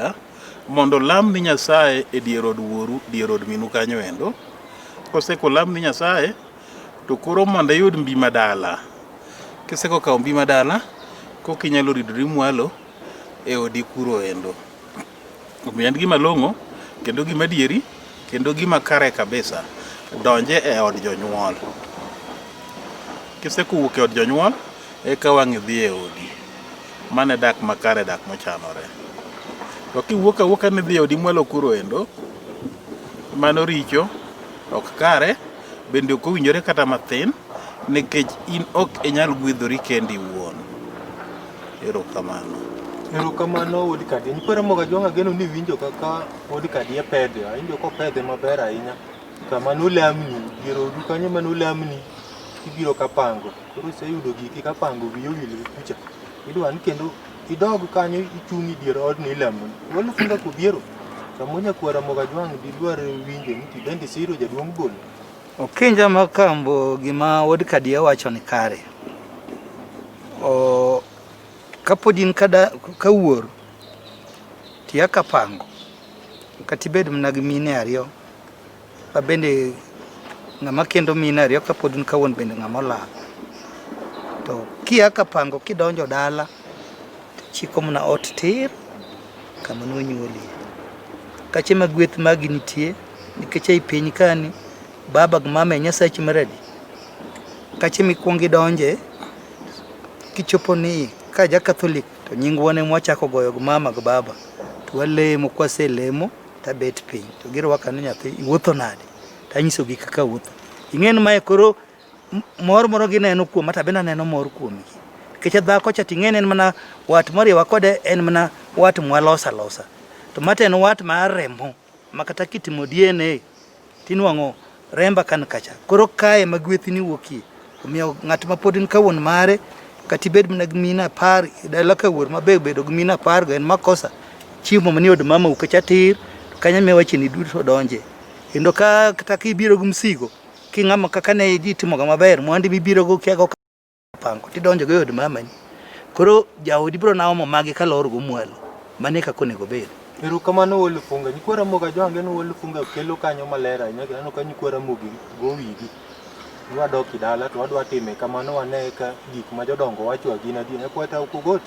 Mondo lam ni Nyasaye e dier od wuoru, dier od minu kanyo endo. Koseko lam ni Nyasaye to koro mondo iyud mbima dala. Kiseko kawo mbima dala koka inyalo ridori mwalo e odi kuro endo. Omiyo en gima long'o kendo gima dieri kendo gima kare kabisa donje e od jonyuol. Kiseko wuok e od jonyuol eka wang' idhi e odi. Mane dak makare, dak mochanore. To kiwuok awuoka ni dhi e odi mwalo kuro endo, mano richo, ok kare, bende ok owinjore kata mathin, nikech in ok inyal gwedhori kendi iwuon. Erokamano. Erokamano wodi kadie. Nyikwara moga jwang' ageno ni winjo kaka wodi kadie pedhe. Awinjo kopedhe maber ahinya. Kama nolamni, dier odu kanyo ma nolamni ibiro kapango. Koro iseyudo giki kapango wiyo wil kucha. Idwa ni kendo idog kanyo ichung' dier odni ilamoni. Walo funga kobiero. Samo nyakwara moga jwang' didwar winjo ni bende siro jaduong' bolo. Okinja Makambo gima wodi kadie wacho ni kare. Kapod in ka wuor tiya kapango katibed mana gi mine ariyo ma bende ng'ama kendo mine ariyo kapod in kawuon bende ng'ama olal to kia kapango kidonjo dala chiko mana ot tir kama nonyuolie. Kache ma gweth magi nitie nikech ei piny kani baba gi mama e nyasachi maradi. Kache mikwongi donje kichopo ni ka ja Catholic to nying wuone mwachako goyo gi mama gi baba to walemo, kwaselemo tabet piny to girwaka ni nyathi iwuotho nade, tanyiso gi kaka wuotho. Ing'en mae koro mor moro gineno kuom mata bende neno mor kuomgi. Nikech dhako cha ting'en en mana wat mariewa kode, en mana wat mwalosa losa. To mata en wat mar remo makata kitimo DNA tinwang'o remba kan kacha. Koro kae ma gwethni wuokie. Omiyo ng'at ma pod en kawuon mare katibed mana gi mina 10 dala kawuor mabe bedo gi mina 10 go en makosa. Chiemo mani od mama ukacha tir kanya mewachini duto donje. Kendo ka kata kibiro gi msigo king'ama kaka ne itimo ga maber mwandi bibiro go kiago pango tidonjo go od mama ni. Koro jaodi bro naomo magi kalor go mwalo mane kako nego bed. Eru kamano wolu funga nyikwara moga jwange no wolu funga kelo kanyo malera nyaka nano ka nyikwara mogi go wigi. Wadok kidala to wadwa time kamano wane ka gik ma jodongo wacho agina din e kwata ukugot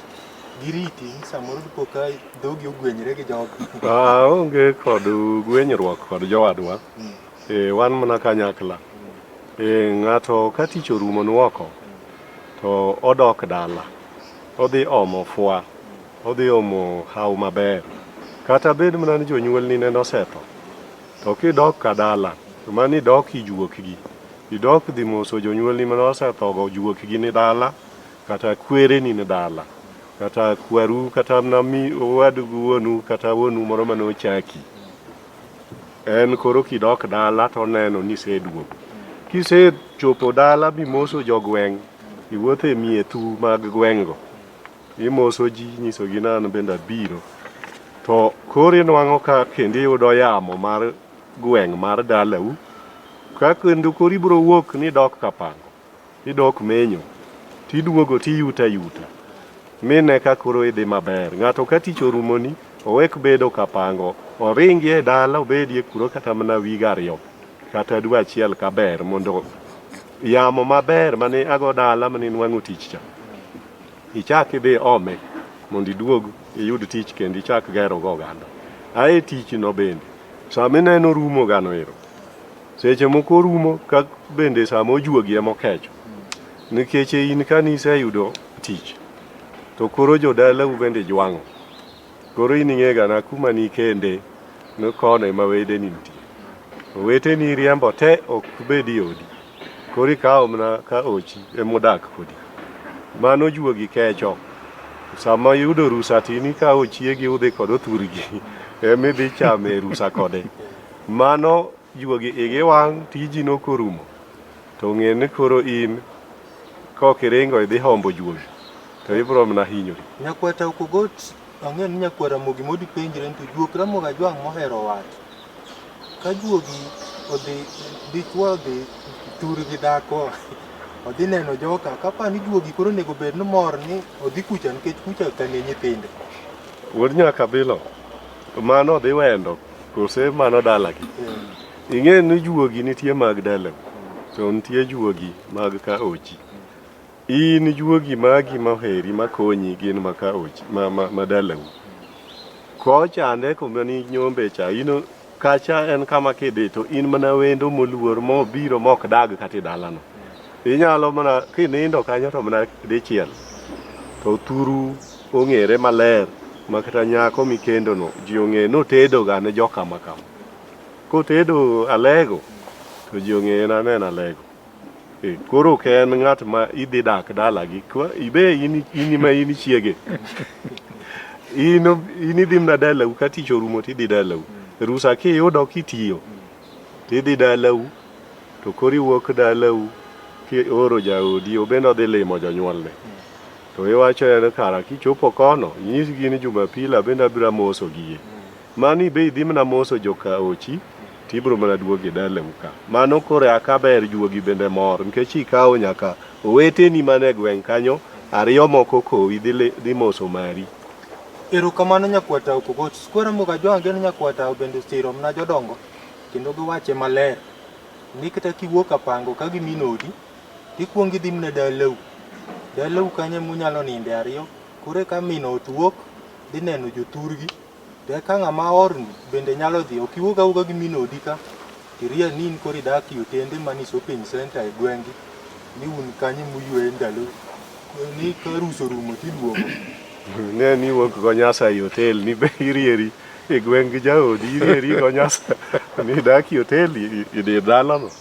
giriti samoro dipo ka dhogi ogwenyre gi jog. Onge kod gwenyruok kod jowadwa. Wan mana kanyakla. Ng'ato ka tich orumo nuoko to odok dala. Odhi omo fwa. Odhi omo haw maber. Kata bed mana ni jonyuolni ne nosetho. To kidok ka dala, to mani dok ijuokgi. Idok dhi moso jonyuolni mane osethogo juokgi ni dala, kata kwereni ni dala, kata kwaru, kata nami owadu wuonu, kata wuonu moro mane ochaki. En koro kidok dala to neno ni seduogo. Kisechopo dala bimoso jogweng', iwuotho e mietu mag gweng'go. Imoso ji nyisogi nano bende abiro. To koro inwang'o ka kendo iyudo yamo mar gweng' mar dalau. Ka kendo koro ibiro wuok ni dok kapango, idok menyo, tiduogo tiyuta yuta. Mine ka koro idhi maber. Ng'ato ka tich orumoni, owek bedo kapango, oringi e dala obedie kuro kata mana wiga 2 kata dwe achiel kaber mondo yamo maber mane ago dala mane nwang'o tich cha. Ichak idhi ome mondo iduog iyud tich kendo ichak gero go oganda. Ae tich no bende. Sama ineno rumo gano ero. Seche moko rumo ka bende sama ojuogi ema okecho. Nikech in kanisa yudo tich. To koro jodala u bende jwang'o. Koro in ing'ega na kuma ni kende no kone ma wede ni nitie. Wete ni riembo te ok bedi odi. Koro ikawo mana ka ochi emodak kodi. Mano juogi kecho. Sama yudo rusa tini ka ochiegi udhi kod othurgi. Emidhi chame rusa kode. Mano juogi igi wang' tiji no korumo. To ng'e ni koro in kokiringo idhi hombo juogi. To ibro mana hinyori. Nyakwata ukugot ang'e ni nyakwara mogi modi penjre to juokra moga jwang' mohero wat. Ka juogi odhi dichwo odhi tur gi dhako odhi neno joka kapa ni juogi koro nego bed no mor ni odhi kucha nikech kucha kane nyithinde. Wuod nyaka bilo. Mano dhi wendo kose mano dalagi. Ing'e ni juogi nitie mag dalau. To nitie juogi mag ka ochi. In juogi magi maheri makonyi gin maka ochi ma dalau. Kochande komani nyombe cha ino kacha en kama kidhi to in mana wendo moluor mobiro mok dag kati dalano. Inyalo mana kinindo kanyo to mana dichiel. To turu ong'ere maler makata nyako mikendo no ji ong'e no tedo ga ne joka makam. Kotedo alego to ji ong'e na nena alego. Koro ke en ng'at ma idhi dak dalagi kwa ibe ini ma ini chiege. Ini dhi mna dalau ka tich orumo tidhi dalau. Rusa kiyudo kitiyo tidhi dalau to kori wuok dalau ki oro jaodi obendo dhi limo jonyuolne. To iwacho en kara kichopo kono nyisgi ni Jumapil abenda abira moso gie. Mani be idhi mna moso joka ochi tibro mana duogi dalau ka. Mano kore akaber juogi bende mor nikech ikawo nyaka oweteni mane gweng' kanyo ariyo moko kowi dhi moso mari. Eru kamano nyakwata ukugot skwara moga jwange ni nyakwata bende siro mna jodongo kendo giwache maler ni kata kiwuok apango ka giminodi tikuongi dhi mna dalau. Dalau kanye munyalo ninde ariyo kore ka mino otuok dhi neno jothurgi to ka ng'ama orni bende nyalo dhi ok iwuog awuoga gi mino odi ka tiria ni in koro idak e otende mani shopping center e gwengi ni un kanyo muywe ndalo ni ka ruso rumo tiluongo ne ni wuok go nyasa e hotel ni be irieri e gweng' jaodi irieri go nyasa ni dak e hotel i dala no.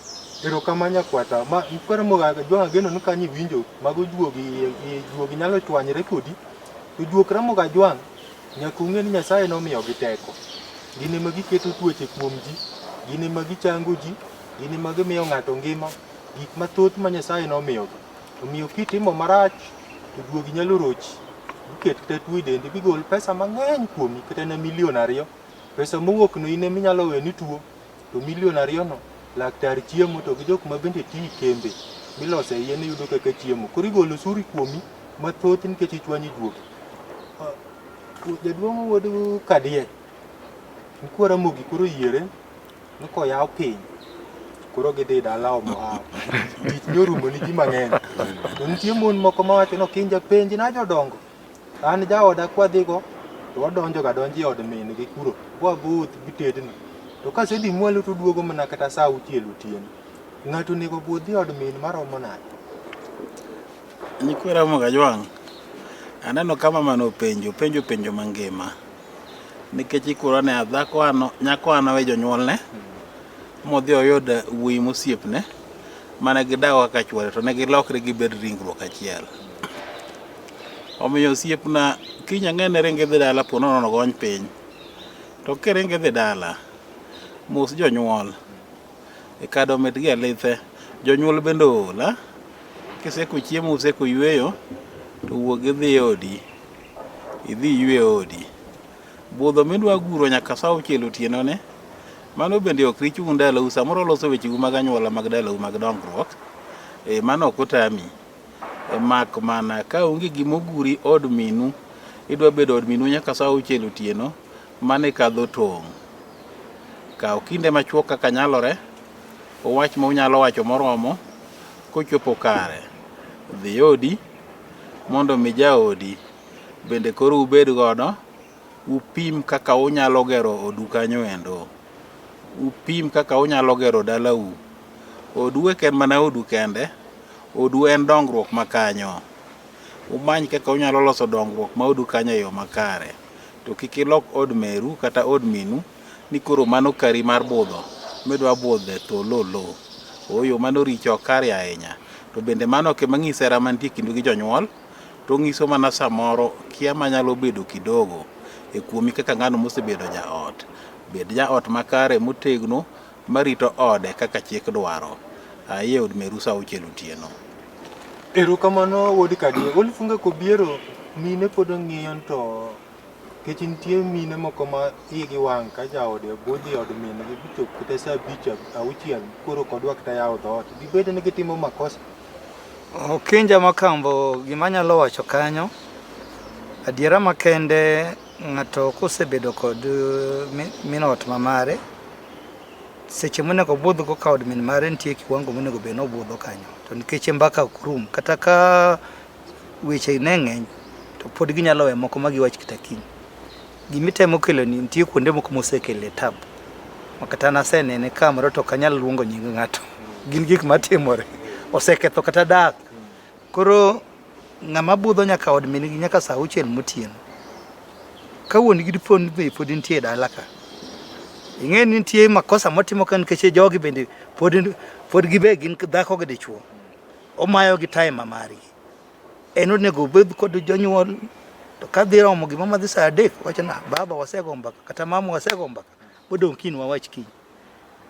Erokamanya kwata ma kwara moga jwanga geno ni kanyi winjo mago juogi nyalo chwanyre kodi to juok ramoga jwang nyaka ung'e ni Nyasaye nomiyo gi teko gini ma giketo tuoche kuom ji gini ma gichango ji gini ma gimiyo ng'ato ngima gik mathoth ma Nyasaye nomiyogi omiyo kitimo marach to juogi nyalo rochi giket kata tuo dendi bigol pesa mang'eny kuomi kata na $2 million pesa mowuok no ine minyalo we ni tuo to $2 million no laktar chiemo to gi jok ma bende ti kembe milose yien yudo kaka chiemo koro igolo suri kuomi mathoth nikech ichwanyi juogi jaduong' wuod kadie nkwara mogi koro yiere ni koyaw piny koro gidhi dala omo hawo tich nyorumo ni ji mang'eny to nitie mon moko mawacho ni Okinja penji na jodongo an jaoda kwadhigo to wadonjoga donji od min gi kuro wabuth gitedno to kasedhi mwalo to duogo mana kata saa 6 otieno ng'ato nego budhi od min maromo nade Nyikwera moga jwang aneno kama mano penjo mangima nikech ikuro ne dhako ano nyako ano we jonyuolne modhi oyud wuoyi mosiepne mane gidawa ka chwore to ne gilokre gibed ringruok achiel omiyo osiepna kinya ng'ene ringe dhi dala po nono gony piny to kiringe dhi dala mos jonyuol e kado metgi alithe jonyuol bende ola kiseko chiemo useko yweyo to wuog idhi odi idhi ywe odi budho midwa guro nyaka saa 6 otieno ne mano bende ok richu ndalo usa moro loso wechegu mag anyuola mag dalau mag dongruok mano ok otami mak mana ka onge gimoguri od minu idwa bedo od minu nyaka saa 6 otieno mane kadho tong' kaw kinde machuok kaka nyalore owach ma unyalo wacho moromo kochopo kare dhi odi mondo mi jaodi bende koro ubed godo upim kaka unyalo gero odu kanyo endo upim kaka unyalo gero dalau odu eken mana odu kende odu en dongruok makanyo umany kaka unyalo loso dongruok ma odu kanyo e yo makare to kik ilok od meru kata od minu ni koro mano kari mar budho midwa budhe to lolo oyo mano richo kare ahinya to bende mano ke mang'isera mantie kindu gi jonyuol to ng'iso mana samoro kia manyalo bedo kidogo e kuomi kaka ng'ano mosebedo jaot bed jaot makare motegno marito ode kaka chik dwaro ayie od meru saa 6 otieno. Erokamano wuod kadie olifunga kobiero mine pod ng'iyo to kech nitie mine moko ma igi wang' ka jaode budhi od min gi bichop kata saa 5 koro kodwa kata yawo dhoot dibed ni gitimo makosa Okinja Makambo gimanyalo wacho kanyo adiera makende ng'ato kosebedo kod minot mamare seche monego budho ka od min mare nitie kiwango monego bed nobudho kanyo to nikech mbaka ok rum kata ka weche ne ng'eny to pod ginyalo we moko ma giwach kita kiny gimitemo kelo ni nitie kuonde moko mosekele tab makata nasenene kamoro to kanyal luongo nying ng'ato gin gik matimore oseketho kata dak koro ng'ama budho nyaka od min gi nyaka saa 6 motieno ka wuon gi dipon be pod nitie dala ka ing'e ni nitie makosa motimo kan nikech jogi bende pod gibe gin dhako gi dichuo omayo gi time margi en onego bed kod jonyuol to ka dhi romo gima madhi saa 3 wacho na baba wasego mbaka kata mama wasego mbaka bodong' kiny wawach kiny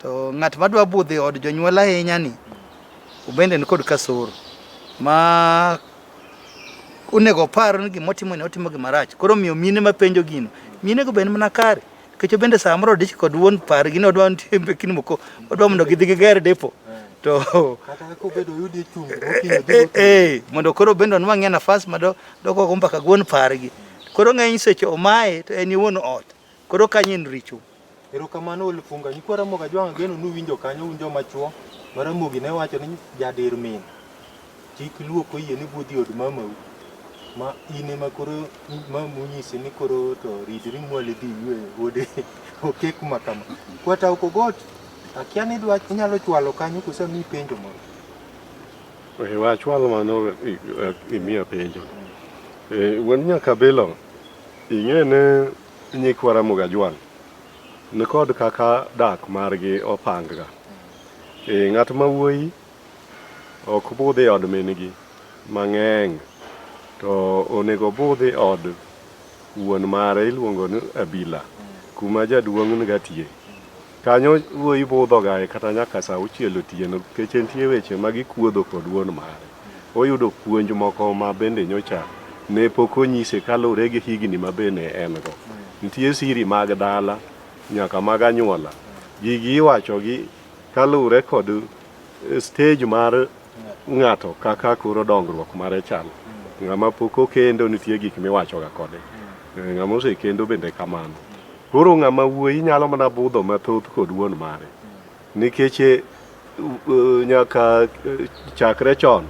to ng'at madwa budhi od jonyuol ahinya ni ubende ni kod kasoro ma unego paro ni gimotimo ni otimo gimarach koro miyo mine mapenjo gino mine go ben mana kare kecho bende samoro dich kod wuon par gino odwa ntimbe kiny moko odwa mondo gidhi giger depo to kata ko bedo yudi chung okinyo mondo koro bendo nwang'e nafas ma dogo mbaka gwon pargi koro ng'eny seche omaye to en wuon ot koro kanyin richo. Erokamano olifunga nyikwara moga jwang' geno nuwinjo kanyo unjo machuo maramogi ne wacho ni jadir min chik luoko yie ni budhi od mamau ma ine ma koro ma munyisi ni koro to ridri mwale dhi ywe wode okek makama kwata ukogot akia ni dwa inyalo chwalo kanyo kusa mi penjo moro wa chwalo mano imiya penjo wan nyaka bilo ing'ene nyikwara Mugajwang ni kod kaka dak margi opangga ng'at ma wuoyi ok budhi od mingi mang'eny to onego budhi od wuon mare iluongo ni Abila kuma jaduong' ni gatie kanyo wuoyi budhoga kata nyaka saa 6 otieno nikech nitie weche ma gikuodho kod wuon mare oyudo puonj moko ma bende nyocha ne pok onyise kaluwore gi higni ma bende en go nitie siri mag dala nyaka mag anyuola gigi iwachogi kaluwore kod stage mar ng'ato kaka koro dongruok mare chal ng'ama pok okendo nitie gik miwachoga kode ng'ama osekendo bende kamano koro ng'ama wuoyi nyalo mana budho mathoth kod wuon mare nikech nyaka chakre chon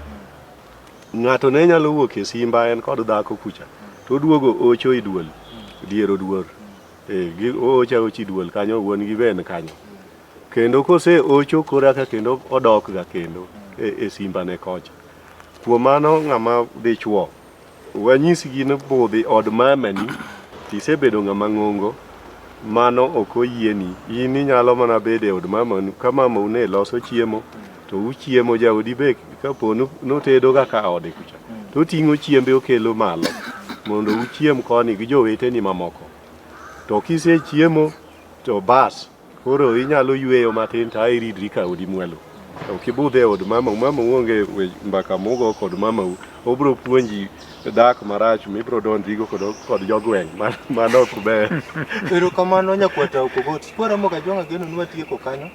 ng'ato ne nyalo wuok e simba en kod dhako kucha to duogo ocho i duol diero duor ocha ochi duol kanyo wuon gi ben kanyo kendo kose ocho koraka kendo odok ga kendo e simba ne kocha kuom mano ng'ama dichuo wanyisi gin budhi od mamani tisebedo ng'ama ng'ongo mano ok oyieni in inyalo mana bede od mamani ka mamau ne loso chiemo to uchiemo jaodi be kapo notedo kaka ode kucha to ting'o chiembe okelo malo mondo uchiem koni gi joweteni mamoko to kise chiemo to bas koro inyalo yweyo matin to iridri ka odi mwelo ok ibudhe od mamau onge mbaka mugo kod mamau obro puonji dak marach mibro dondigo kod jogweng' mano ok ber pero kamano nyakwata ukogot kwara Mugajwang ageno nwatieko kanyo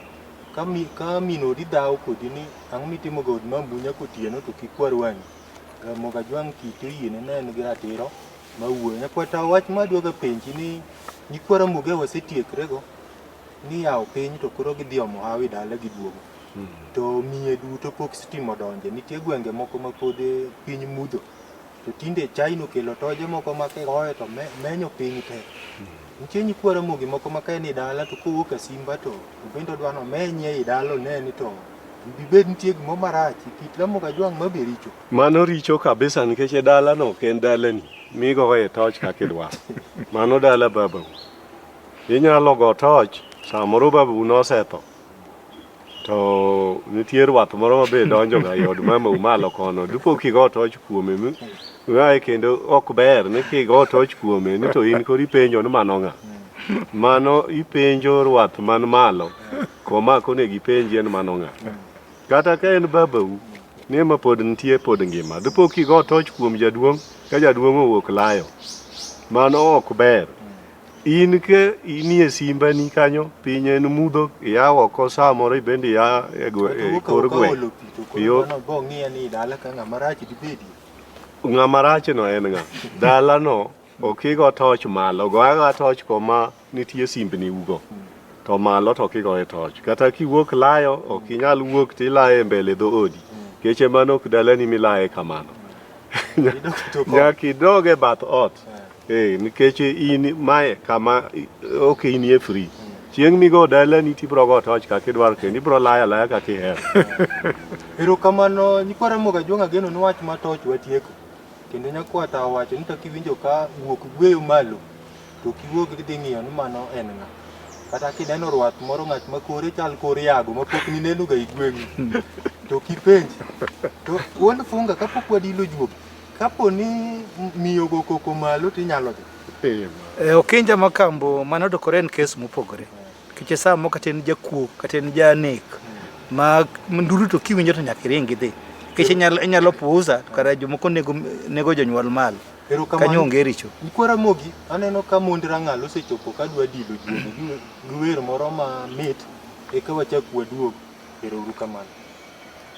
ka minodi dhaw kodi ni ang' mitimo god mambunya kotieno to kikwar wang'i Mugajwang kite yiene ne en gi ratiro ma wuoyo nyakwata wach madwaga penji ni nyikwara Muge wasetiekrego ni yaw piny to koro gidhi omo hawi dala giduogo to miye duto pok stima donje nitie gwenge moko ma pod piny mudho to tinde China okelo toje moko ma kigoyo to menyo piny te nitie nyikwara Muge moko ma ka ni dala to kowuok e simba to bende dwano menye i dalo neni to bibed nitie gimo marach kit Mugajwang ma be richo mano richo kabisa nikech dala no ken dalani migoye toch kakidwa mano dala babau inyalo go toch samoro babu nosetho to nitie rwath moro ma be donjoga e od mamau malo kono dipo kigo toch kuome ngae kendo ok ber ni kigo toch kuome ni to in kori penjo ni mano ng'a mano ipenjo rwath man malo koma kone gipenji en mano ng'a kata ka en babau ni ma pod nitie pod ngima dipo kigo toch kuom jaduong' ka jaduong' owuok layo mano ok ber in ke inie simba ni kanyo piny en mudho ya oko samoro bende ya e kor gweng' yo ng'ama rach no en ng'a dala no okigo toch malo goaga toch koma nitie simbni ugo to malo to kigoe toch kata kiwuok layo ok inyal wuok tilaye mbele dho odi keche mano ok dalani milaye kamano nyaka idoge bath ot nikech in mae kama ok inie free chieng' migo dalani tibro go toch kakidwar kendo ibro laya laya kakihero erokamano nyikwara Mugajwang ageno ni wach ma toch watieko kendo nyakwata wacho ni to kiwinjo ka wuok gweyo malo to kiwuok gidhi ng'iyo ni mano en ng'a kata kineno rwath moro ng'at ma kore chal kor yago ma pok nineno ga igweng'i to kipenji to wuon funga kapok wadilo juogi kapo ni miyo go koko malo tinyalo dhi Okinja Makambo mano dokore en kes mopogore kiche saa moko kata en jakuo kata en janek ma nduru to kiwinjo to nyaka iringi dhi kiche inyalo puuza kara jomoko nego jonyuol malo kanyo onge richo nikwara Mogi aneno ka mond rang'al osechopo ka dwa dilo juogi gi wer moro ma mit eka wachak waduog ero uru kamano